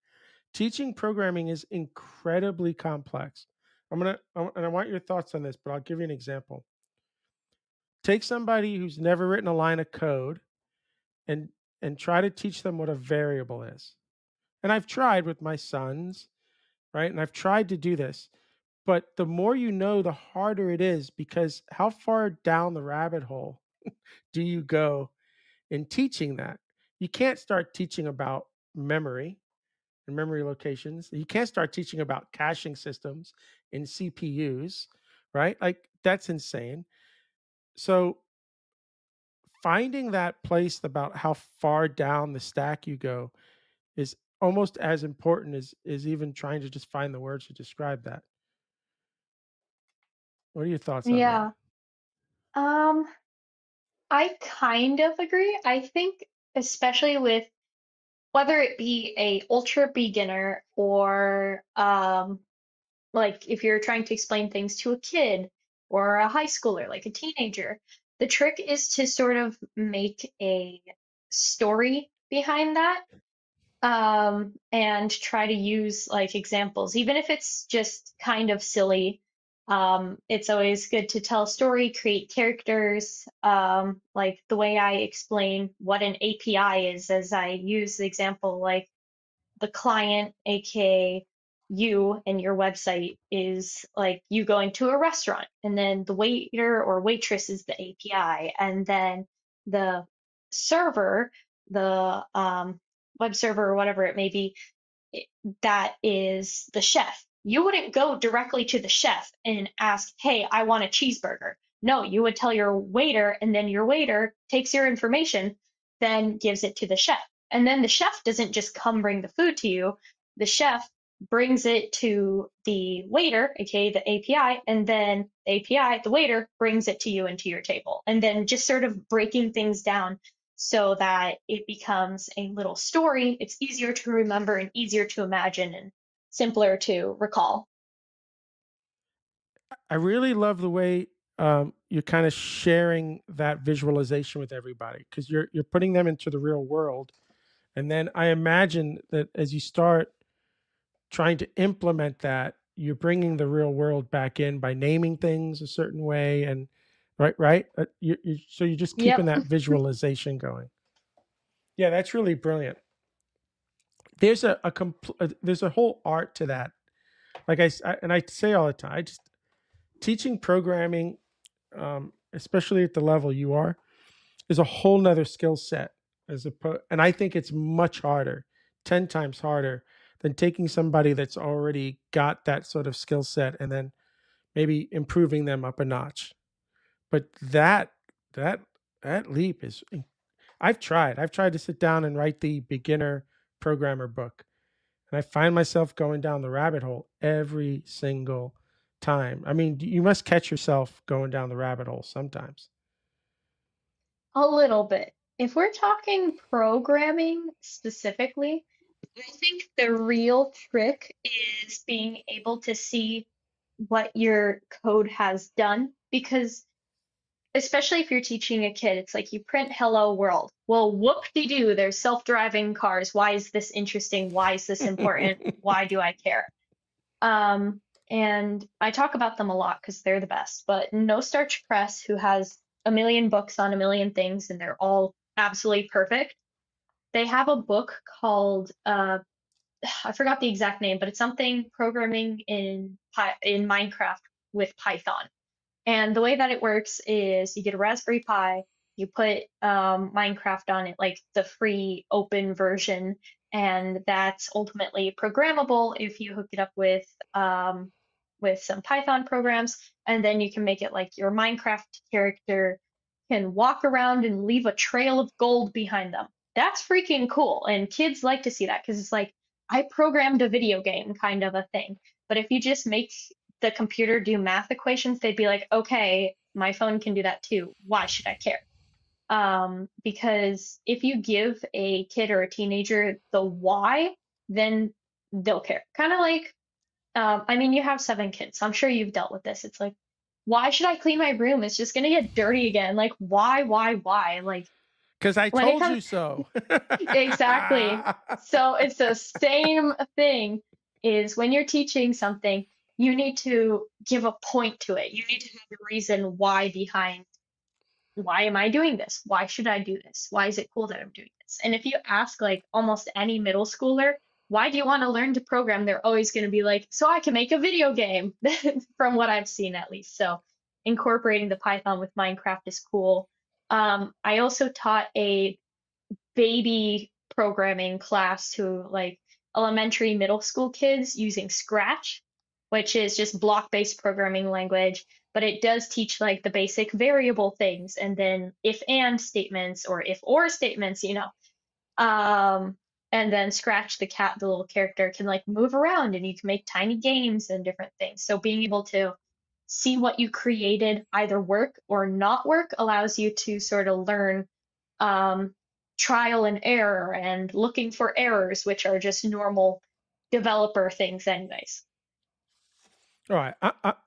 Teaching programming is incredibly complex. And I want your thoughts on this, but I'll give you an example. Take somebody who's never written a line of code and try to teach them what a variable is. And I've tried with my sons, right? And I've tried to do this. But the more you know, the harder it is because how far down the rabbit hole do you go in teaching that? You can't start teaching about memory and memory locations. You can't start teaching about caching systems in CPUs, right? Like that's insane. So finding that place about how far down the stack you go is almost as important as even trying to just find the words to describe that. What are your thoughts on that? Yeah. Um, I kind of agree. I think especially with whether it be a ultra beginner or like if you're trying to explain things to a kid or a high schooler, like a teenager, the trick is to sort of make a story behind that, and try to use like examples, even if it's just kind of silly. It's always good to tell a story, create characters. Like the way I explain what an API is, as I use the example, like the client, aka you and your website, is like you going to a restaurant, and then the waiter or waitress is the API, and then the server, the web server or whatever it may be, that is the chef. You wouldn't go directly to the chef and ask, "Hey, I want a cheeseburger." No, you would tell your waiter, and then your waiter takes your information, then gives it to the chef. And then the chef doesn't just come bring the food to you. The chef brings it to the waiter, aka the API, and then the API, the waiter, brings it to you and to your table. And then just sort of breaking things down so that it becomes a little story. It's easier to remember and easier to imagine and simpler to recall. I really love the way you're kind of sharing that visualization with everybody because you're putting them into the real world, and then I imagine that as you start trying to implement that, you're bringing the real world back in by naming things a certain way, and right. So you're just keeping Yep. that visualization going. Yeah, that's really brilliant. There's there's a whole art to that. Like and I say all the time, I just teaching programming, especially at the level you are, is a whole nother skill set and I think it's much harder, 10 times harder than taking somebody that's already got that sort of skill set and then maybe improving them up a notch. But that that leap is I've tried to sit down and write the beginner programmer book, and I find myself going down the rabbit hole every single time. I mean, you must catch yourself going down the rabbit hole sometimes. A little bit. If we're talking programming specifically, I think the real trick is being able to see what your code has done, because especially if you're teaching a kid, it's like you print hello world. Well, whoop-de-doo, there's self-driving cars. Why is this interesting? Why is this important? Why do I care? Um, and I talk about them a lot because they're the best. But No Starch Press, who has a million books on a million things and they're all absolutely perfect, they have a book called I forgot the exact name, but it's something programming in Minecraft with Python. And the way that it works is you get a Raspberry Pi, you put Minecraft on it, like the free open version, and that's ultimately programmable if you hook it up with some Python programs, and then you can make it like your Minecraft character can walk around and leave a trail of gold behind them. That's freaking cool, and kids like to see that because it's like I programmed a video game kind of a thing. But if you just make the computer do math equations, they'd be like, okay, my phone can do that too. Why should I care? Because if you give a kid or a teenager the why, then they'll care. Kind of like, I mean, you have 7 kids, so I'm sure you've dealt with this. It's like, why should I clean my room? It's just gonna get dirty again. Like, why? Like, Because I when it told comes, you so. exactly. So it's the same thing, is when you're teaching something, you need to give a point to it. You need to have a reason why behind, why am I doing this? Why should I do this? Why is it cool that I'm doing this? And if you ask like almost any middle schooler, why do you want to learn to program? They're always going to be like, so I can make a video game, from what I've seen at least. So incorporating the Python with Minecraft is cool. I also taught a baby programming class to like elementary, middle school kids using Scratch, which is just block-based programming language, but it does teach like the basic variable things and then if and statements or if or statements, Um, and then Scratch, the little character, can like move around and you can make tiny games and different things. So being able to see what you created either work or not work allows you to sort of learn um, trial and error and looking for errors, which are just normal developer things, anyways. All right,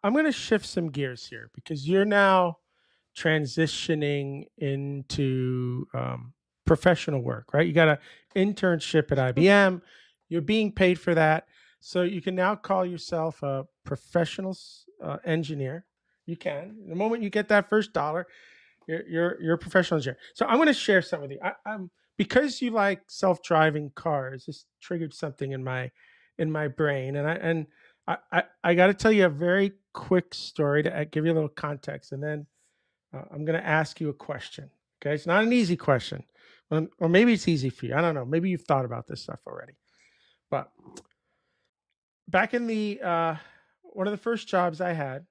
I'm going to shift some gears here because you're now transitioning into professional work, right? You got an internship at IBM. You're being paid for that, so you can now call yourself a professional engineer. You can. The moment you get that first dollar, you're a professional engineer. So I'm going to share some with you. I'm because you like self-driving cars. This triggered something in my brain, and I got to tell you a very quick story to give you a little context, and then I'm going to ask you a question. Okay, it's not an easy question, or maybe it's easy for you. I don't know. Maybe you've thought about this stuff already. But back in the one of the first jobs I had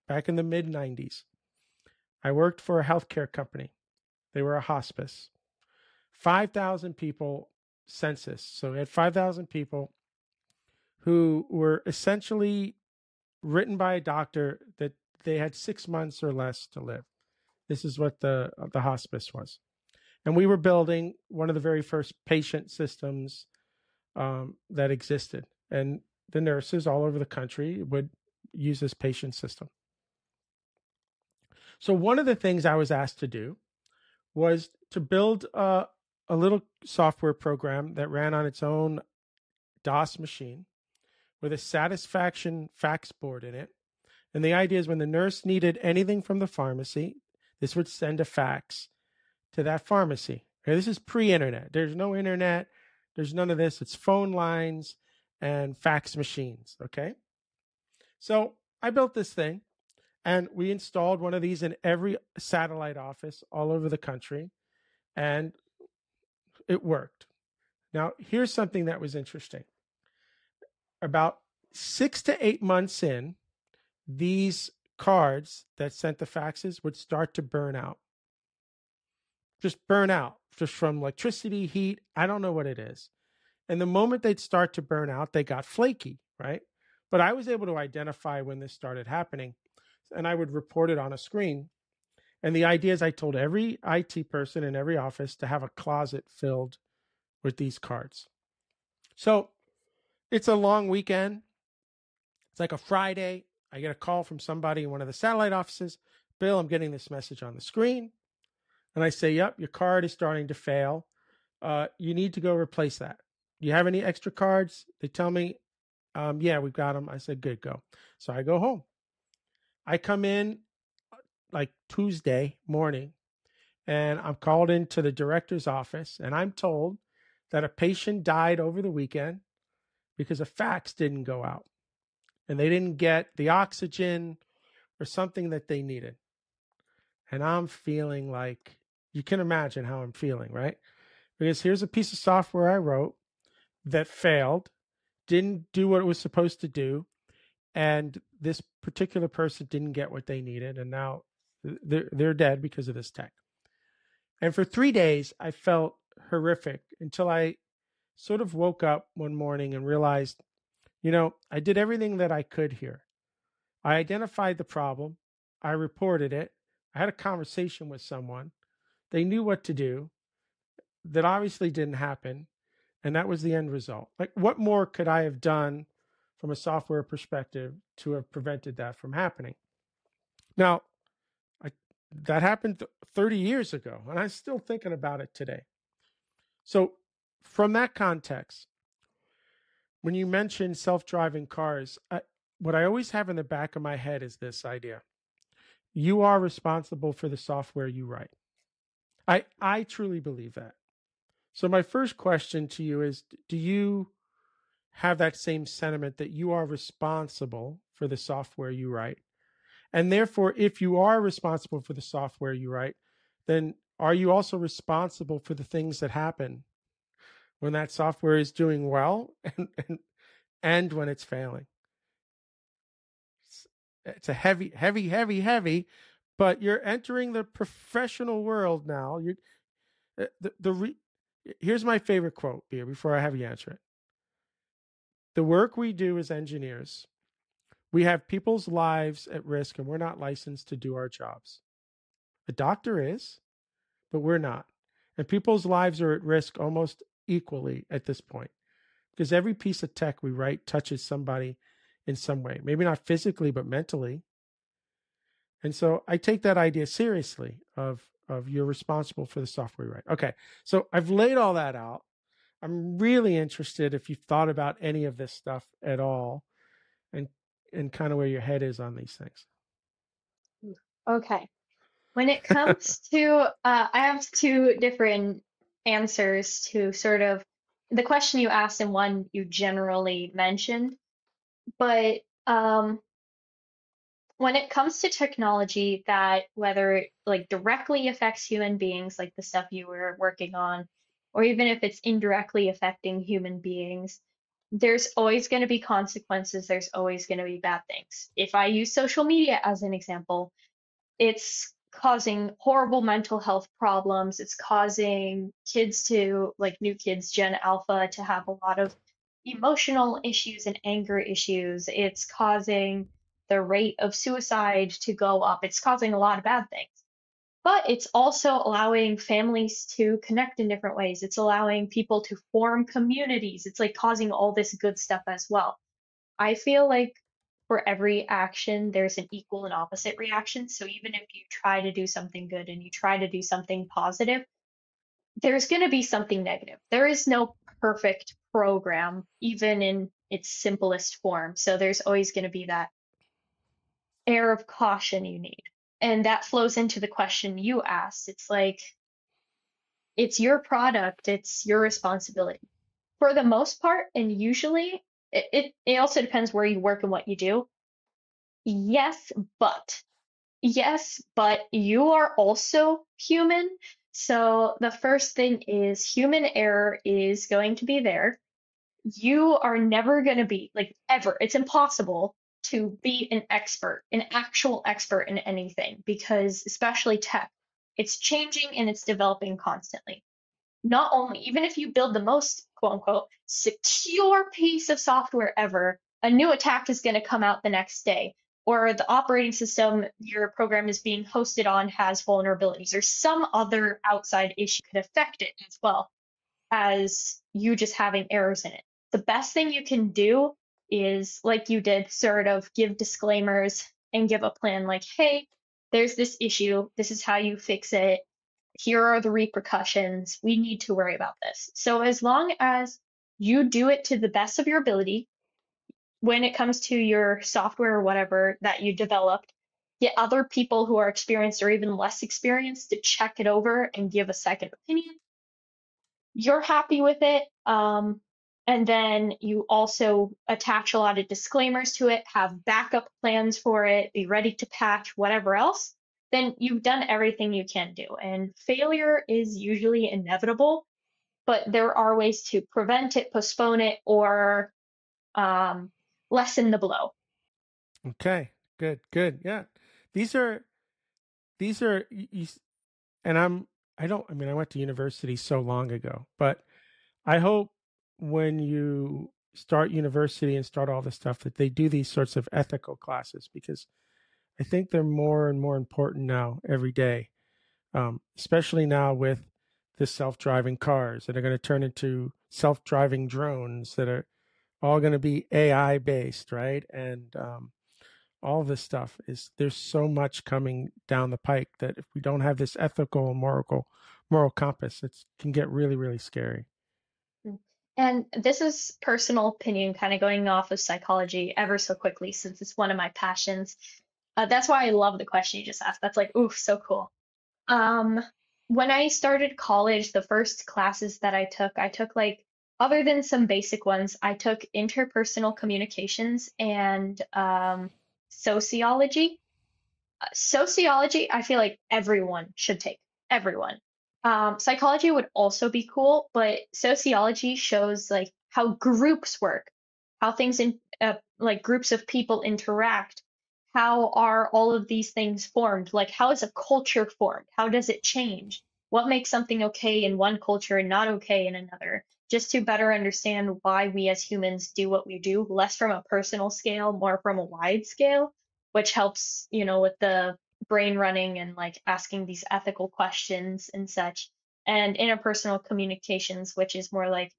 back in the mid '90s, I worked for a healthcare company. They were a hospice. 5,000 people census. So we had 5,000 people who were essentially written by a doctor that they had 6 months or less to live. This is what the hospice was. And we were building one of the very first patient systems that existed. And the nurses all over the country would use this patient system. So one of the things I was asked to do was to build a little software program that ran on its own DOS machine with a satisfaction fax board in it. And the idea is when the nurse needed anything from the pharmacy, this would send a fax to that pharmacy. Okay, this is pre-internet. There's no internet. There's none of this. It's phone lines and fax machines. Okay. So I built this thing and we installed one of these in every satellite office all over the country. And it worked. Now, here's something that was interesting. About 6 to 8 months in, these cards that sent the faxes would start to burn out. Just burn out, just from electricity, heat. I don't know what it is. And the moment they'd start to burn out, they got flaky, right? But I was able to identify when this started happening, and I would report it on a screen. And the idea is I told every IT person in every office to have a closet filled with these cards. So it's a long weekend. It's like a Friday. I get a call from somebody in one of the satellite offices. Bill, I'm getting this message on the screen. And I say, yep, your card is starting to fail. You need to go replace that. Do you have any extra cards? They tell me, yeah, we've got them. I said, good, go. So I go home. I come in like Tuesday morning and I'm called into the director's office and I'm told that a patient died over the weekend because a fax didn't go out and they didn't get the oxygen or something that they needed. And I'm feeling like you can imagine how I'm feeling, right? Because here's a piece of software I wrote that failed, didn't do what it was supposed to do, and this particular person didn't get what they needed, and now they're dead because of this tech. And for 3 days, I felt horrific until I sort of woke up one morning and realized, I did everything that I could here. I identified the problem, I reported it, I had a conversation with someone, they knew what to do. That obviously didn't happen, and that was the end result. Like, what more could I have done from a software perspective to have prevented that from happening? Now, I, that happened 30 years ago, and I'm still thinking about it today. So, from that context, when you mention self-driving cars, what I always have in the back of my head is this idea: you are responsible for the software you write. I truly believe that. So, my first question to you is: do you have that same sentiment that you are responsible for the software you write? And therefore, if you are responsible for the software you write, then are you also responsible for the things that happen when that software is doing well and when it's failing? It's a heavy, heavy, heavy, heavy, but you're entering the professional world now. Here's my favorite quote, Bia, before I have you answer it. The work we do as engineers, we have people's lives at risk and we're not licensed to do our jobs. A doctor is, but we're not. And people's lives are at risk almost equally at this point because every piece of tech we write touches somebody in some way, maybe not physically, but mentally. And so I take that idea seriously of you're responsible for the software you write. Okay. So I've laid all that out. I'm really interested if you've thought about any of this stuff at all and kind of where your head is on these things. Okay. When it comes to, I have two different answers to sort of the question you asked and one you generally mentioned. But when it comes to technology that whether it like directly affects human beings, like the stuff you were working on, or even if it's indirectly affecting human beings, there's always going to be consequences. There's always going to be bad things. If I use social media as an example, it's causing horrible mental health problems. It's causing kids to, like new kids, Gen Alpha, to have a lot of emotional issues and anger issues. It's causing the rate of suicide to go up. It's causing a lot of bad things. But it's also allowing families to connect in different ways. It's allowing people to form communities. It's like causing all this good stuff as well. I feel like for every action, there's an equal and opposite reaction. So even if you try to do something good and you try to do something positive, there's going to be something negative. There is no perfect program, even in its simplest form. So there's always going to be that air of caution you need. And that flows into the question you asked. It's like, it's your product, it's your responsibility. For the most part, and usually, it also depends where you work and what you do. Yes, but yes, but you are also human. So the first thing is human error is going to be there. You are never going to be, like, ever. It's impossible to be an expert, an actual expert in anything because especially tech, it's changing and it's developing constantly. Not only, even if you build the most quote unquote secure piece of software ever, a new attack is going to come out the next day, or the operating system your program is being hosted on has vulnerabilities, or some other outside issue could affect it as well as you just having errors in it. The best thing you can do is, like you did, sort of give disclaimers and give a plan like, hey, there's this issue. This is how you fix it. Here are the repercussions. We need to worry about this. So, as long as you do it to the best of your ability when it comes to your software or whatever that you developed, get other people who are experienced or even less experienced to check it over and give a second opinion, you're happy with it. And then you also attach a lot of disclaimers to it, have backup plans for it, be ready to patch whatever else, then you've done everything you can do. And failure is usually inevitable, but there are ways to prevent it, postpone it, or um, lessen the blow. Okay. Good. Good. Yeah. These are you, and I don't I mean I went to university so long ago, but I hope when you start university and start all this stuff that they do these sorts of ethical classes because I think they're more and more important now every day, especially now with the self-driving cars that are going to turn into self-driving drones that are all going to be AI based, right? And all this stuff is there's so much coming down the pike that if we don't have this ethical and moral compass, it can get really really scary. Mm. And this is personal opinion, kind of going off of psychology ever so quickly, since it's one of my passions. That's why I love the question you just asked. That's like, ooh, so cool. Um, when I started college, the first classes that I took like, other than some basic ones, I took interpersonal communications and sociology. Sociology, I feel like everyone should take. Everyone. Psychology would also be cool, but sociology shows like how groups work, how things in like groups of people interact. How are all of these things formed? Like, how is a culture formed? How does it change? What makes something okay in one culture and not okay in another? Just to better understand why we as humans do what we do, less from a personal scale, more from a wide scale, which helps, with the brain running and like asking these ethical questions and such. and interpersonal communications, which is more like,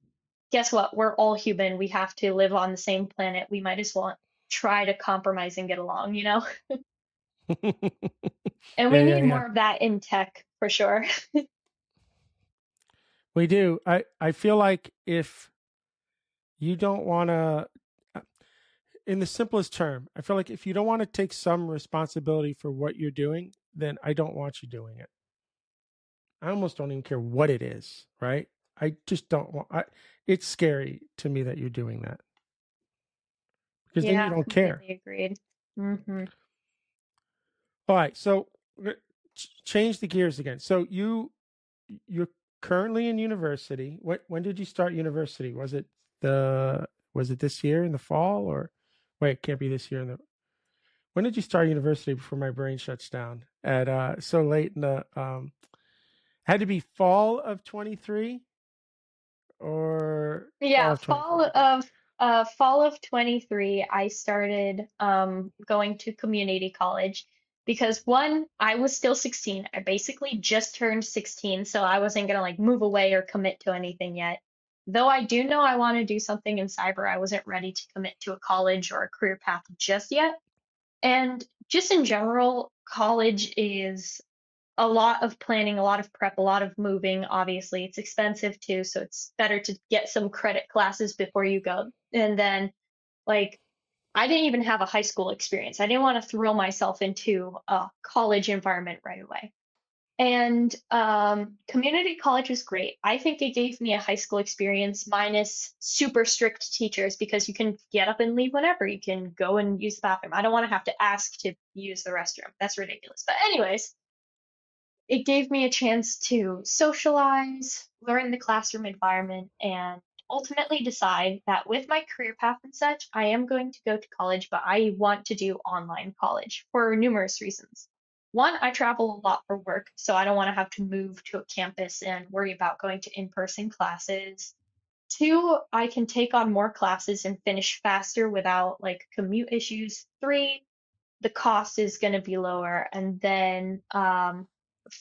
guess what? We're all human. We have to live on the same planet. We might as well try to compromise and get along, you know? And we Yeah, yeah, need yeah. more of that in tech for sure. We do. I feel like if you don't want to, in the simplest term, I feel like if you don't want to take some responsibility for what you're doing, then I don't want you doing it. I almost don't even care what it is, right? I just don't want. It's scary to me that you're doing that because then you Yeah, don't care. completely agreed. Hmm. All right, so change the gears again. So you're currently in university. When did you start university? The was it this year in the fall or wait? It can't be this year in the. When did you start university before my brain shuts down at so late in the had to be fall of 23 or fall Yeah, of 24? Okay. fall of 23, I started going to community college because one, I was still 16. I basically just turned 16, so I wasn't gonna like move away or commit to anything yet. Though I do know I want to do something in cyber, I wasn't ready to commit to a college or a career path just yet. And just in general, college is a lot of planning, a lot of prep, a lot of moving. Obviously, it's expensive too, so it's better to get some credit classes before you go. And then, like, I didn't even have a high school experience. I didn't want to throw myself into a college environment right away. And community college was great. I think it gave me a high school experience minus super strict teachers because you can get up and leave whenever. You can go and use the bathroom. I don't want to have to ask to use the restroom. That's ridiculous. But, anyways, it gave me a chance to socialize, learn the classroom environment, and ultimately decide that with my career path and such, I am going to go to college, but I want to do online college for numerous reasons. One, I travel a lot for work, so I don't want to have to move to a campus and worry about going to in person classes. Two, I can take on more classes and finish faster without like commute issues. Three, the cost is going to be lower. And then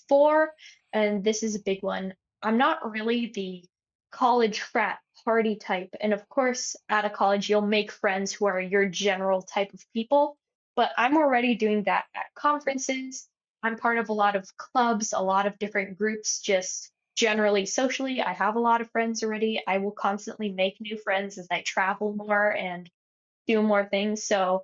four, and this is a big one, I'm not really the college frat party type. And of course, at a college, you'll make friends who are your general type of people. But I'm already doing that at conferences. I'm part of a lot of clubs, a lot of different groups, just generally socially. I have a lot of friends already. I will constantly make new friends as I travel more and do more things. So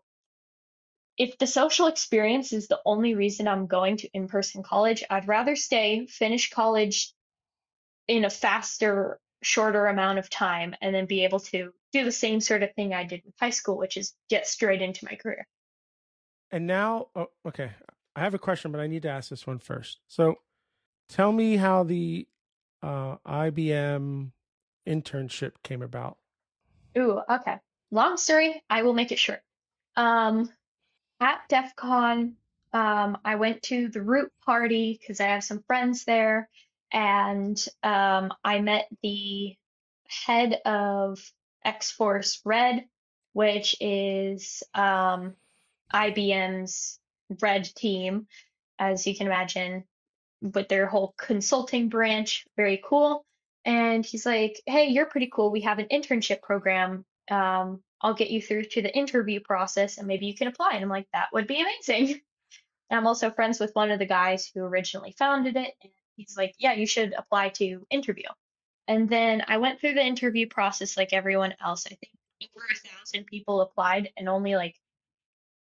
if the social experience is the only reason I'm going to in-person college, I'd rather stay, finish college in a faster, shorter amount of time, and then be able to do the same sort of thing I did in high school, which is get straight into my career. And now, oh, okay, I have a question, but I need to ask this one first. So tell me how the IBM internship came about. Ooh, okay. Long story, I will make it short. Um, at DEF CON, I went to the Root party because I have some friends there, and I met the head of X Force Red, which is IBM's Red team, as you can imagine, with their whole consulting branch. Very cool. And he's like, "Hey, you're pretty cool. We have an internship program. I'll get you through to the interview process and maybe you can apply." And I'm like, "That would be amazing." And I'm also friends with one of the guys who originally founded it. And he's like, "Yeah, you should apply to interview." And then I went through the interview process like everyone else. I think over 1,000 people applied and only like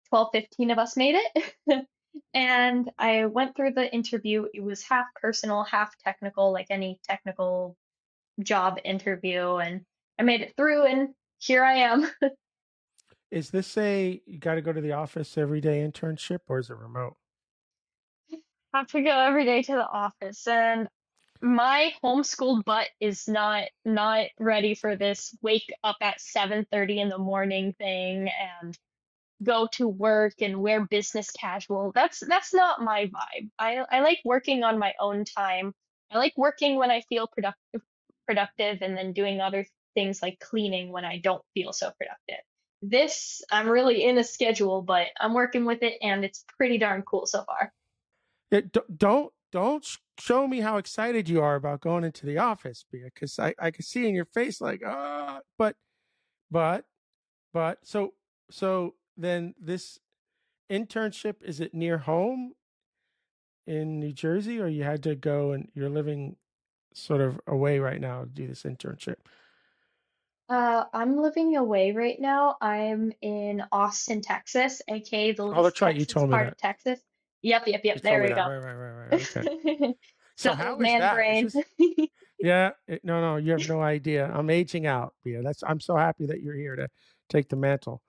12, 15 of us made it. And I went through the interview. It was half personal, half technical, like any technical job interview. And I made it through, and here I am. Is this a you got to go to the office every day internship or is it remote? Have to go every day to the office, and my homeschooled butt is not ready for this wake up at 7:30 in the morning thing and go to work and wear business casual. That's not my vibe. I like working on my own time. I like working when I feel productive and then doing other things like cleaning when I don't feel so productive. This, I'm really in a schedule, but I'm working with it and it's pretty darn cool so far. Yeah, don't show me how excited you are about going into the office, because I can see in your face like, but, so then this internship, is it near home in New Jersey, or you had to go and you're living sort of away right now to do this internship? I'm living away right now. I'm in Austin, Texas, aka the Oh, least that's right. You Texas told me part that. of Texas. Yep, yep, You yep. told There me we that. go. Right. Okay. So The how old is man that? It's brain. just, yeah. No. You have no idea. I'm aging out, Bia. I'm so happy that you're here to take the mantle.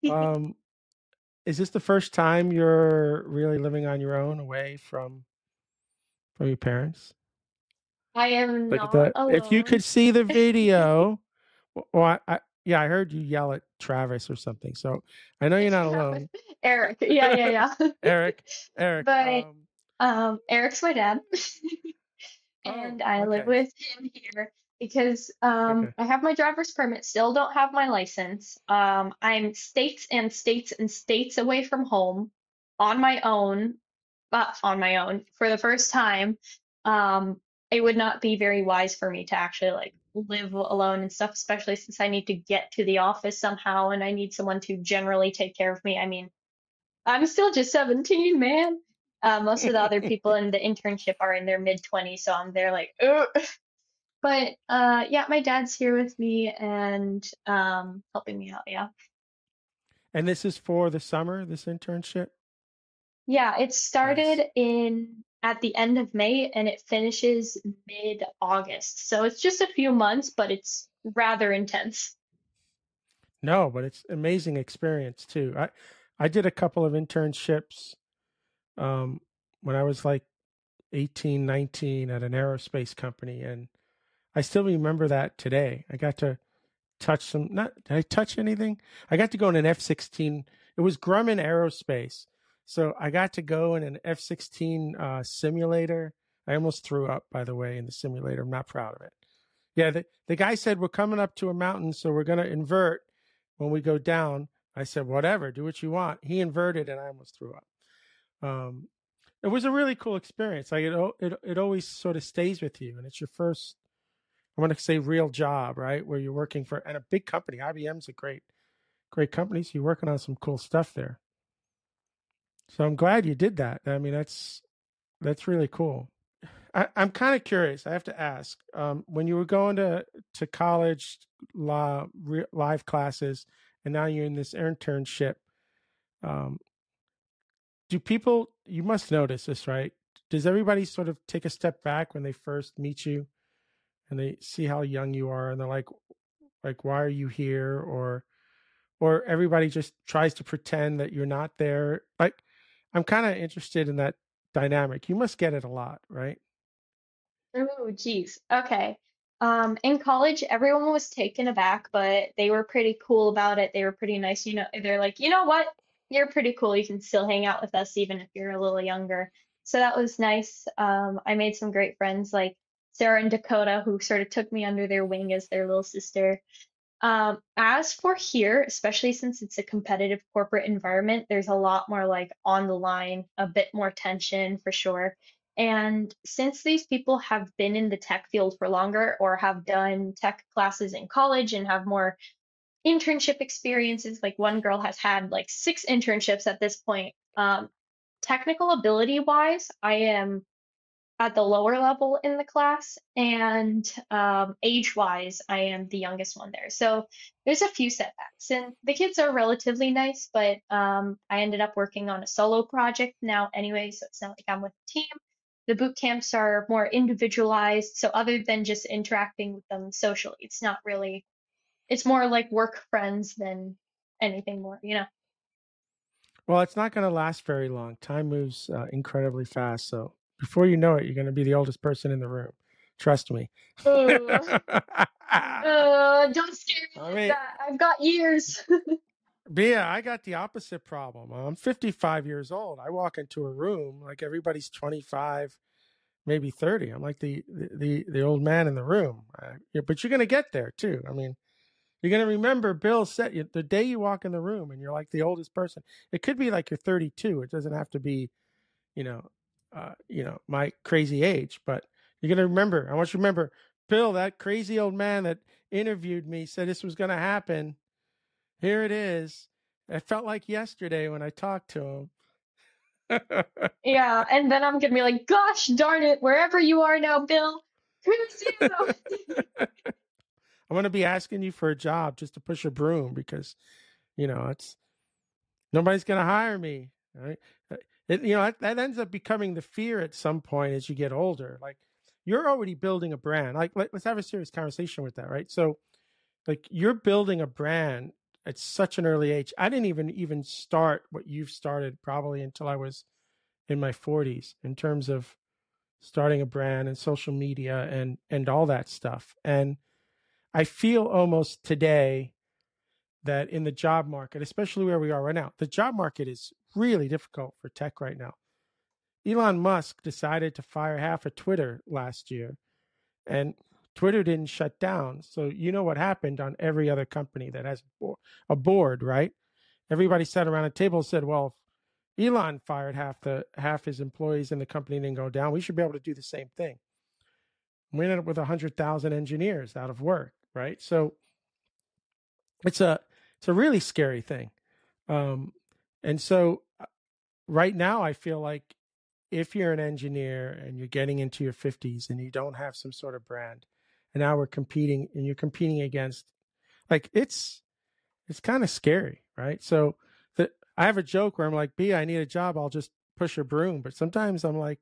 Um, is this the first time you're really living on your own, away from your parents? I am Like not if you alone. could see the video, well, yeah, I heard you yell at Travis or something. So I know you're not alone. Eric. Yeah, yeah, yeah. Eric, Eric. But Eric's my dad. Oh, And I live okay, with him here because okay. I have my driver's permit, still don't have my license. I'm states and states and states away from home on my own, on my own for the first time. It would not be very wise for me to actually like live alone and stuff, especially since I need to get to the office somehow and I need someone to generally take care of me. I mean, I'm still just 17, man. Most of the other people in the internship are in their mid 20s, so I'm there like, oh. But yeah, my dad's here with me and helping me out. Yeah. And this is for the summer, this internship? Yeah, it Nice. started in at the end of May and it finishes mid-August. So it's just a few months, but it's rather intense. No, but it's amazing experience too. I did a couple of internships um, when I was like 18, 19 at an aerospace company, and I still remember that today. I got to touch some, not, did I touch anything? I got to go in an F-16. It was Grumman Aerospace. So I got to go in an F-16 simulator. I almost threw up, by the way, in the simulator. I'm not proud of it. Yeah, the guy said, we're coming up to a mountain, so we're going to invert when we go down. I said, whatever, do what you want. He inverted, and I almost threw up. Um, it was a really cool experience. Like it always sort of stays with you, and it's your first, I want to say, real job, right? Where you're working for, and a big company. IBM's a great company. So you're working on some cool stuff there. So I'm glad you did that. I mean, that's really cool. I'm kind of curious. I have to ask. When you were going to college, live classes, and now you're in this internship, um, do people? You must notice this, right? Does everybody sort of take a step back when they first meet you, and they see how young you are, and they're like, why are you here? Or everybody just tries to pretend that you're not there. Like, I'm kind of interested in that dynamic. You must get it a lot, right? Oh, geez. Okay. In college, everyone was taken aback, but they were pretty cool about it. They were pretty nice. They're like, you know what? You're pretty cool. You can still hang out with us even if you're a little younger. So that was nice. I made some great friends like Sarah and Dakota, who sort of took me under their wing as their little sister. As for here, especially since it's a competitive corporate environment, there's a lot more like on the line, a bit more tension for sure. And since these people have been in the tech field for longer or have done tech classes in college and have more internship experiences, like one girl has had like 6 internships at this point. Technical ability wise, I am at the lower level in the class, and age-wise, I am the youngest one there. So there's a few setbacks, and the kids are relatively nice, but I ended up working on a solo project now anyway, so it's not like I'm with a team. The boot camps are more individualized, so other than just interacting with them socially, it's not really, it's more like work friends than anything more. Well, it's not going to last very long. Time moves incredibly fast. So before you know it, you're going to be the oldest person in the room. Trust me. Oh, I don't scare me like mean, that. I've got years. Bia, I got the opposite problem. I'm 55 years old. I walk into a room like everybody's 25, maybe 30. I'm like the old man in the room. Yeah, but you're going to get there too. I mean, you're going to remember Bill said the day you walk in the room and you're like the oldest person. It could be like you're 32. It doesn't have to be, you know, my crazy age. But you're gonna remember. I want you to remember, Bill, that crazy old man that interviewed me said this was gonna happen. Here it is. It felt like yesterday when I talked to him. Yeah, and then I'm gonna be like, gosh darn it, wherever you are now, Bill, who's you? I'm gonna be asking you for a job just to push a broom because it's nobody's gonna hire me. Right? That ends up becoming the fear at some point as you get older. Like you're already building a brand. Like let's have a serious conversation with that, right? So like you're building a brand at such an early age. I didn't even start what you've started probably until I was in my 40s in terms of starting a brand and social media and all that stuff. And I feel almost today that in the job market, especially where we are right now, the job market is really difficult for tech right now. Elon Musk decided to fire half of Twitter last year, and Twitter didn't shut down. So you know what happened on every other company that has a board, right? Everybody sat around a table and said, "Well, if Elon fired half his employees and the company didn't go down, we should be able to do the same thing." We ended up with 100,000 engineers out of work, right? So it's a really scary thing. Um, and so right now, I feel like if you're an engineer and you're getting into your 50s and you don't have some sort of brand, and now we're competing and you're competing against, like it's kind of scary, right? So I have a joke where I'm like, "B, I need a job. I'll just push a broom." But sometimes I'm like,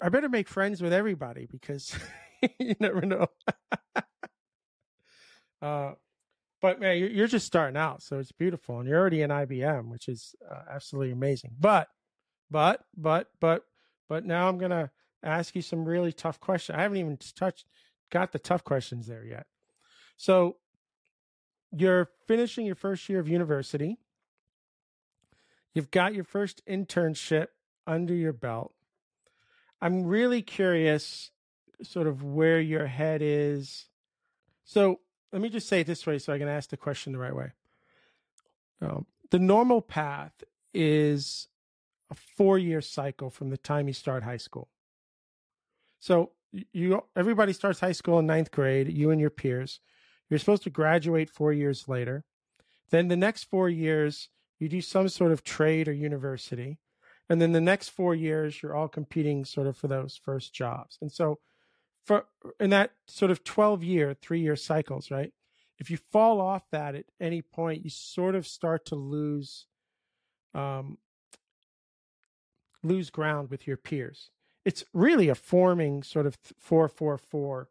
I better make friends with everybody because you never know. Uh, but man, you're just starting out, so it's beautiful, and you're already in IBM, which is absolutely amazing. But, but, but, but now I'm gonna ask you some really tough questions. I haven't even got the tough questions there yet. So you're finishing your first year of university. You've got your first internship under your belt. I'm really curious, sort of where your head is. So let me just say it this way, so I can ask the question the right way. The normal path is a 4-year cycle from the time you start high school. So everybody starts high school in ninth grade, you and your peers. You're supposed to graduate 4 years later. Then the next 4 years, you do some sort of trade or university. And then the next 4 years, you're all competing sort of for those first jobs. And so for in that sort of 12-year, 3-year cycles, right? If you fall off that at any point, you sort of start to um, lose ground with your peers. It's really a forming sort of 4-4-4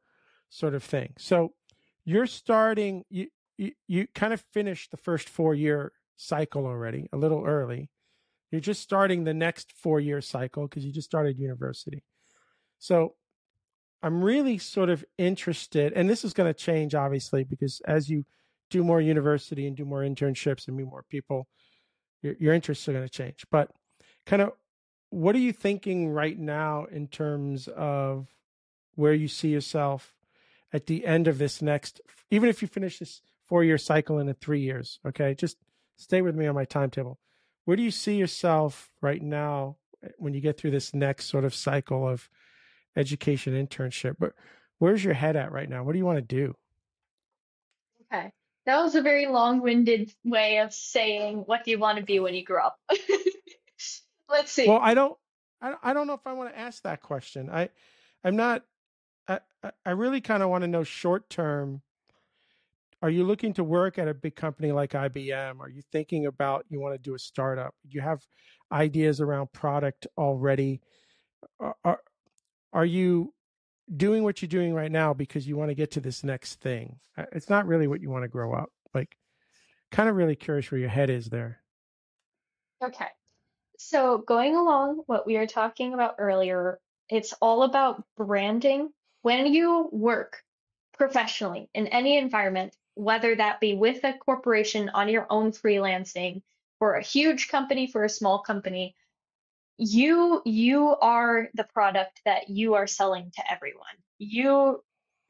sort of thing. So you're starting, you kind of finished the first 4-year cycle already a little early. You're just starting the next 4-year cycle because you just started university. So I'm really sort of interested, and this is going to change obviously because as you do more university and do more internships and meet more people, your interests are going to change. But kind of what are you thinking right now in terms of where you see yourself at the end of this next, even if you finish this 4-year cycle in 3 years, okay? Just stay with me on my timetable. Where do you see yourself right now when you get through this next sort of cycle of education internship? But where's your head at right now? What do you want to do? Okay. That was a very long-winded way of saying what do you want to be when you grow up. Let's Well, see. I don't know if I want to ask that question. I'm not, I really kind of want to know short term. Are you looking to work at a big company like IBM? Are you thinking about you want to do a startup? Do you have ideas around product already? Are, are you doing what you're doing right now because you want to get to this next thing? It's not really what you want to grow up. Like, kind of really curious where your head is there. Okay. So going along what we were talking about earlier, it's all about branding. When you work professionally in any environment, whether that be with a corporation on your own freelancing, for a huge company, for a small company, you are the product that you are selling to everyone. You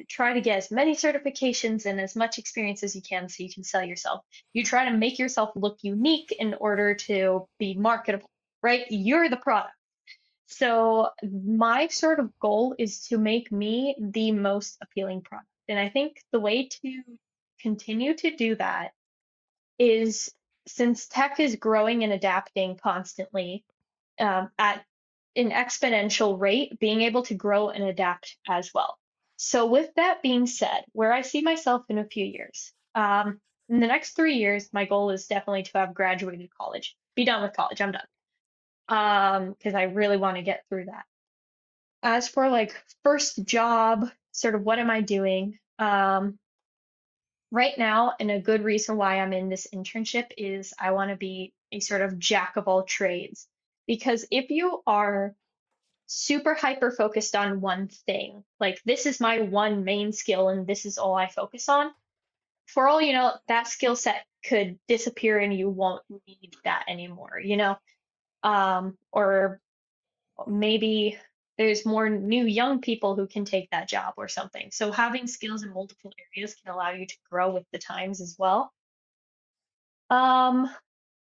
try to get as many certifications and as much experience as you can so you can sell yourself. You try to make yourself look unique in order to be marketable. right? You're the product. So my sort of goal is to make me the most appealing product. And I think the way to continue to do that is, since tech is growing and adapting constantly, at an exponential rate, being able to grow and adapt as well. So, with that being said, where I see myself in a few years, in the next 3 years, my goal is definitely to have graduated college, be done with college. I'm done. Because I really want to get through that. As for like first job, sort of what am I doing? Right now, and a good reason why I'm in this internship is I want to be a sort of jack of all trades. Because if you are super hyper focused on one thing, like this is my one main skill and this is all I focus on, for all you know, that skill set could disappear and you won't need that anymore, you know? Or maybe there's more new young people who can take that job or something. So having skills in multiple areas can allow you to grow with the times as well. Um,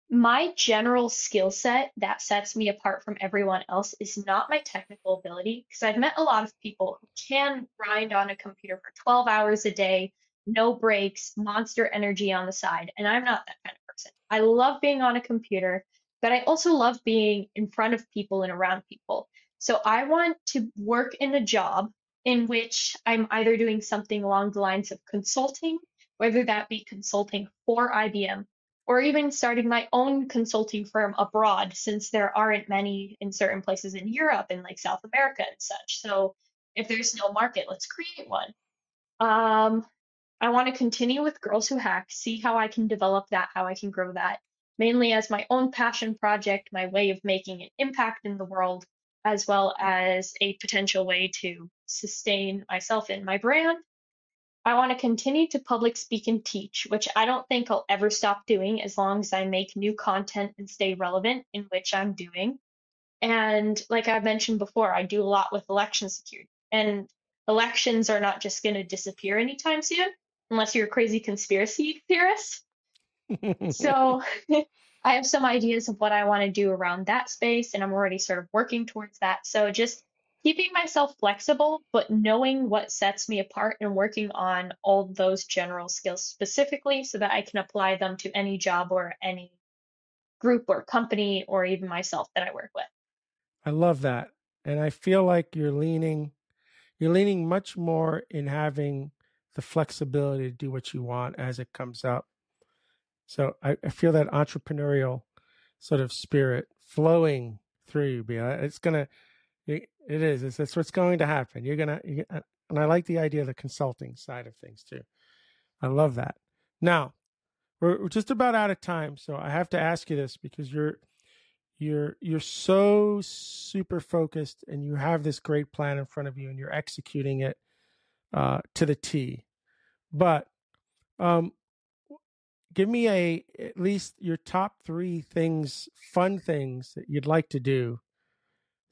my general skill set that sets me apart from everyone else is not my technical ability, because I've met a lot of people who can grind on a computer for 12 hours a day, no breaks, monster energy on the side, and I'm not that kind of person. I love being on a computer, but I also love being in front of people and around people. So I want to work in a job in which I'm either doing something along the lines of consulting, whether that be consulting for IBM or even starting my own consulting firm abroad, since there aren't many in certain places in Europe and like South America and such. So if there's no market, let's create one. Um, I want to continue with Girls Who Hack, see how I can develop that, how I can grow that, mainly as my own passion project, my way of making an impact in the world, as well as a potential way to sustain myself and my brand. I want to continue to public speak and teach, which I don't think I'll ever stop doing as long as I make new content and stay relevant in which I'm doing. And like I've mentioned before, I do a lot with election security. And elections are not just going to disappear anytime soon, unless you're a crazy conspiracy theorist. So I have some ideas of what I want to do around that space, and I'm already sort of working towards that. So just keeping myself flexible, but knowing what sets me apart and working on all those general skills specifically so that I can apply them to any job or any group or company or even myself that I work with. I love that. And I feel like you're leaning much more in having the flexibility to do what you want as it comes up. So I feel that entrepreneurial sort of spirit flowing through you, Bia. It's gonna, it is. That's what's going to happen. And I like the idea of the consulting side of things too. I love that. Now we're just about out of time, so I have to ask you this because you're so super focused and you have this great plan in front of you and you're executing it to the T. But um, give me at least your top three things, fun things that you'd like to do.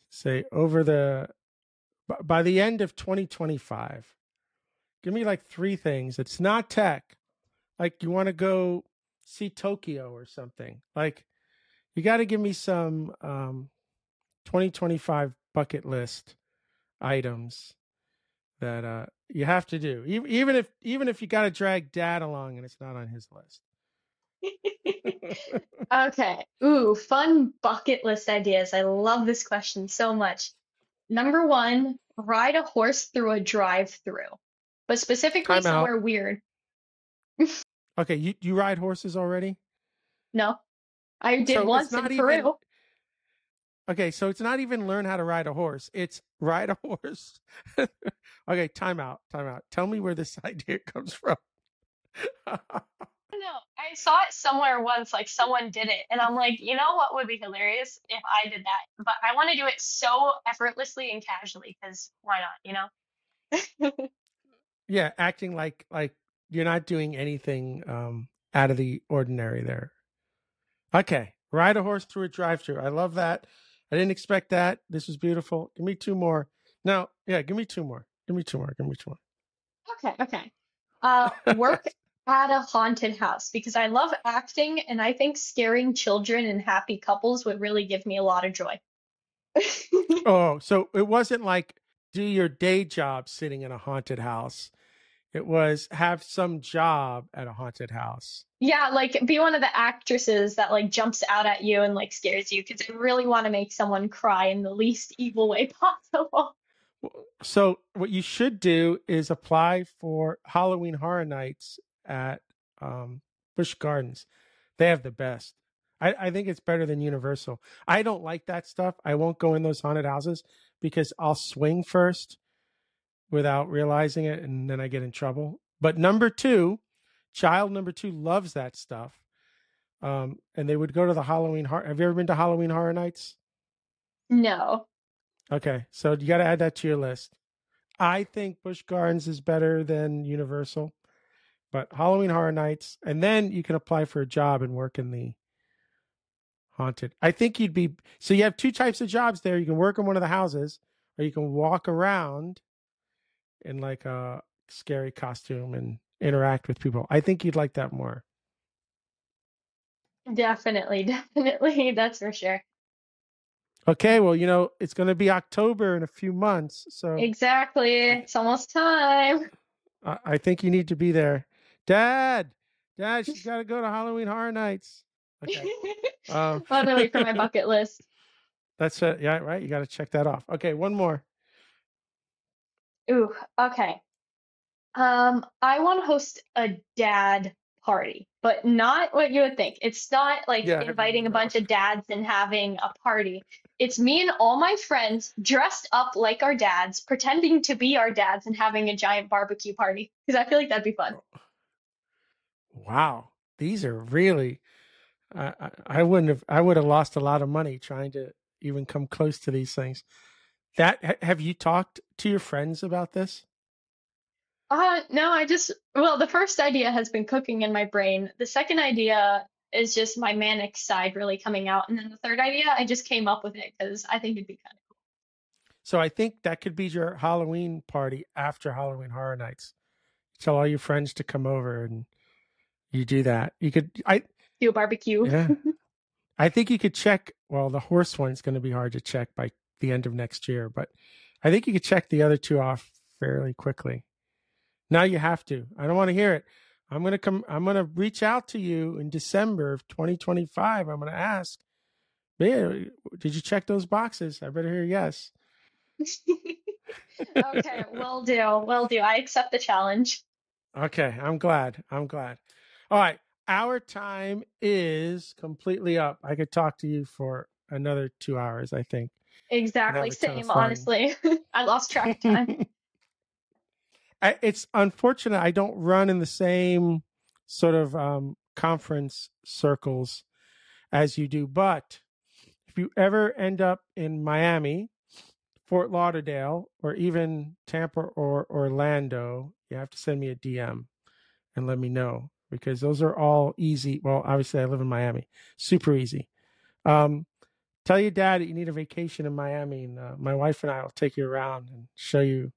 Say over the by the end of 2025. Give me like three things. It's not tech. Like you want to go see Tokyo or something. Like you got to give me some 2025 bucket list items that you have to do. Even if you got to drag dad along and it's not on his list. Okay. Ooh, fun bucket list ideas. I love this question so much. Number one, ride a horse through a drive-through, but specifically Time out. somewhere weird. Okay, you ride horses already? No, I did So it's once in not even Peru. okay. So it's not even learn how to ride a horse. It's ride a horse. Okay, time out. Time out. Tell me where this idea comes from. No, I saw it somewhere once, like someone did it, and I'm like, you know what would be hilarious if I did that? But I want to do it so effortlessly and casually, because why not, you know? Yeah, acting like you're not doing anything out of the ordinary there. Okay, ride a horse through a drive-through. I love that. I didn't expect that. This is beautiful. Give me two more. No, yeah, give me two more. Give me two more. Give me two Okay, okay. more. Work at a haunted house because I love acting and I think scaring children and happy couples would really give me a lot of joy. Oh, so it wasn't like do your day job sitting in a haunted house. It was have some job at a haunted house. Yeah, like be one of the actresses that like jumps out at you and like scares you because I really want to make someone cry in the least evil way possible. So what you should do is apply for Halloween Horror Nights at Busch Gardens. They have the best. I think it's better than Universal. I don't like that stuff. I won't go in those haunted houses because I'll swing first without realizing it, and then I get in trouble. But number two, child number two loves that stuff. And they would go to the Halloween Horror. Have you ever been to Halloween Horror Nights? No. Okay, so you got to add that to your list. I think Busch Gardens is better than Universal, but Halloween Horror Nights, and then you can apply for a job and work in the haunted. I think you'd be so you have two types of jobs there. You can work in one of the houses, or you can walk around in like a scary costume and interact with people. I think you'd like that more. Definitely, definitely. That's for sure. Okay, well, it's going to be October in a few months, so Exactly. I, It's almost time. I think you need to be there. Dad, Dad, she's got to go to Halloween Horror Nights. Okay. Um, On my way for my bucket list. that's it. Yeah, right. You got to check that off. Okay, one more. Ooh, okay. I want to host a dad party, but not what you would think. It's not like Yeah, have you? inviting a bunch of dads and having a party. It's me and all my friends dressed up like our dads, pretending to be our dads and having a giant barbecue party because I feel like that'd be fun. Wow, these are really. I wouldn't have. I would have lost a lot of money trying to even come close to these things. Have you talked to your friends about this? No, well, the first idea has been cooking in my brain. The second idea is just my manic side really coming out. And then the third idea, I just came up with it because I think it'd be kind of So I think that could be your Halloween party after Halloween Horror Nights. Tell all your friends to come over and you do that. You could. do a barbecue. Yeah. I think you could check. Well, the horse one's going to be hard to check by the end of next year, but I think you could check the other two off fairly quickly. Now you have to. I don't want to hear it. I'm going to come. I'm going to reach out to you in December of 2025. I'm going to ask, "Man, did you check those boxes?" I better hear yes. Okay, will do. Will do. I accept the challenge. Okay, I'm glad. I'm glad. All right, our time is completely up. I could talk to you for another 2 hours, I think, and have Exactly. a ton of Same, fun. honestly. I lost track of time. It's unfortunate I don't run in the same sort of conference circles as you do, but if you ever end up in Miami, Fort Lauderdale, or even Tampa or Orlando, you have to send me a DM and let me know because those are all easy. Well, obviously, I live in Miami, super easy. Um, Tell your dad that you need a vacation in Miami, and my wife and I will take you around and show you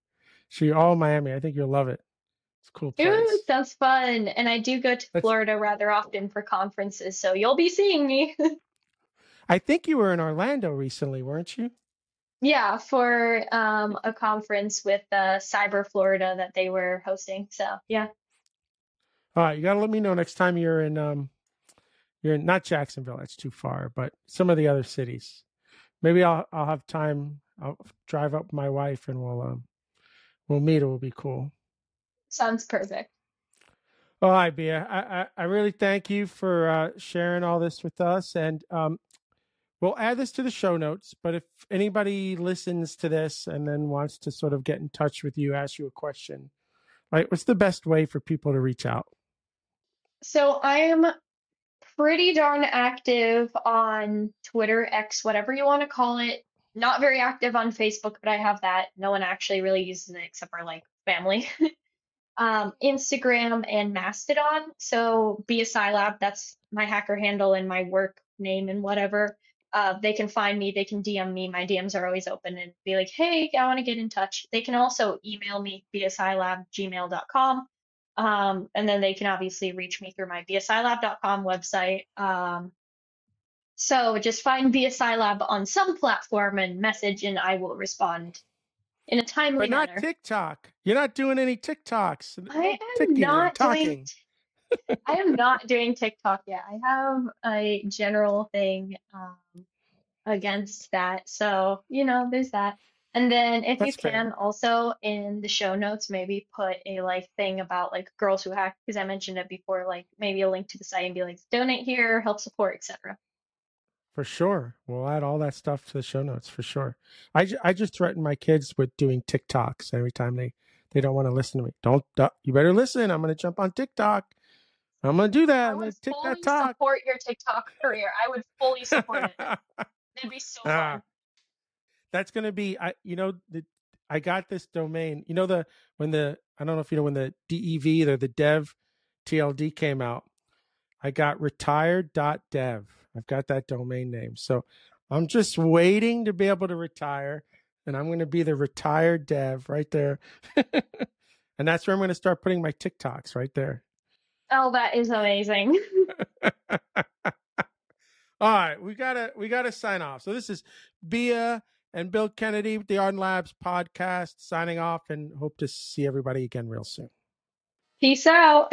all Miami. I think you'll love it. It's a cool Ooh, place. sounds fun. And I do go to That's. Florida rather often for conferences, so you'll be seeing me. I think you were in Orlando recently, weren't you? Yeah, for a conference with Cyber Florida that they were hosting. So yeah, All right, you got to let me know next time you're in not Jacksonville. That's too far, but some of the other cities. Maybe I'll have time. I'll drive up with my wife and we'll meet. It will be cool. sounds perfect. All right, Bia. I really thank you for sharing all this with us, and we'll add this to the show notes. But if anybody listens to this and then wants to sort of get in touch with you, ask you a question, right? What's the best way for people to reach out? So I am pretty darn active on Twitter, X, whatever you want to call it. Not very active on Facebook, but I have that. No one actually really uses it except for like family. Instagram and Mastodon. So BiaSciLab, that's my hacker handle and my work name and whatever. They can find me, they can DM me. My DMs are always open and be like, hey, I want to get in touch. They can also email me, biascilab@gmail.com. And then they can obviously reach me through my BiaSciLab.com website. So just find BiaSciLab on some platform and message, and I will respond in a timely But not manner. TikTok. You're not doing any TikToks. I No am ticking and not doing talking. I am not doing TikTok yet. I have a general thing against that. So, there's that. And then if you That's can fair. also in the show notes maybe put a like thing about like girls who hack because I mentioned it before, like maybe a link to the site and be like donate here, help support, etc. For sure. We'll add all that stuff to the show notes for sure. I just threaten my kids with doing TikToks every time they don't want to listen to me. Don't you better listen. I'm going to jump on TikTok. I'm going to do that. I I'm would going to tick that fully talk. support your TikTok career. I would fully support it. It'd be so Ah, fun. that's going to be I got this domain. You know the when the I don't know if you know when the DEV or the dev TLD came out. I got retired.dev. I've got that domain name. So I'm just waiting to be able to retire. And I'm going to be the retired dev right there. And that's where I'm going to start putting my TikToks right there. Oh, that is amazing. All right, we gotta sign off. So this is Bia and Bill Kennedy with the Ardan Labs podcast signing off and hope to see everybody again real soon. Peace out.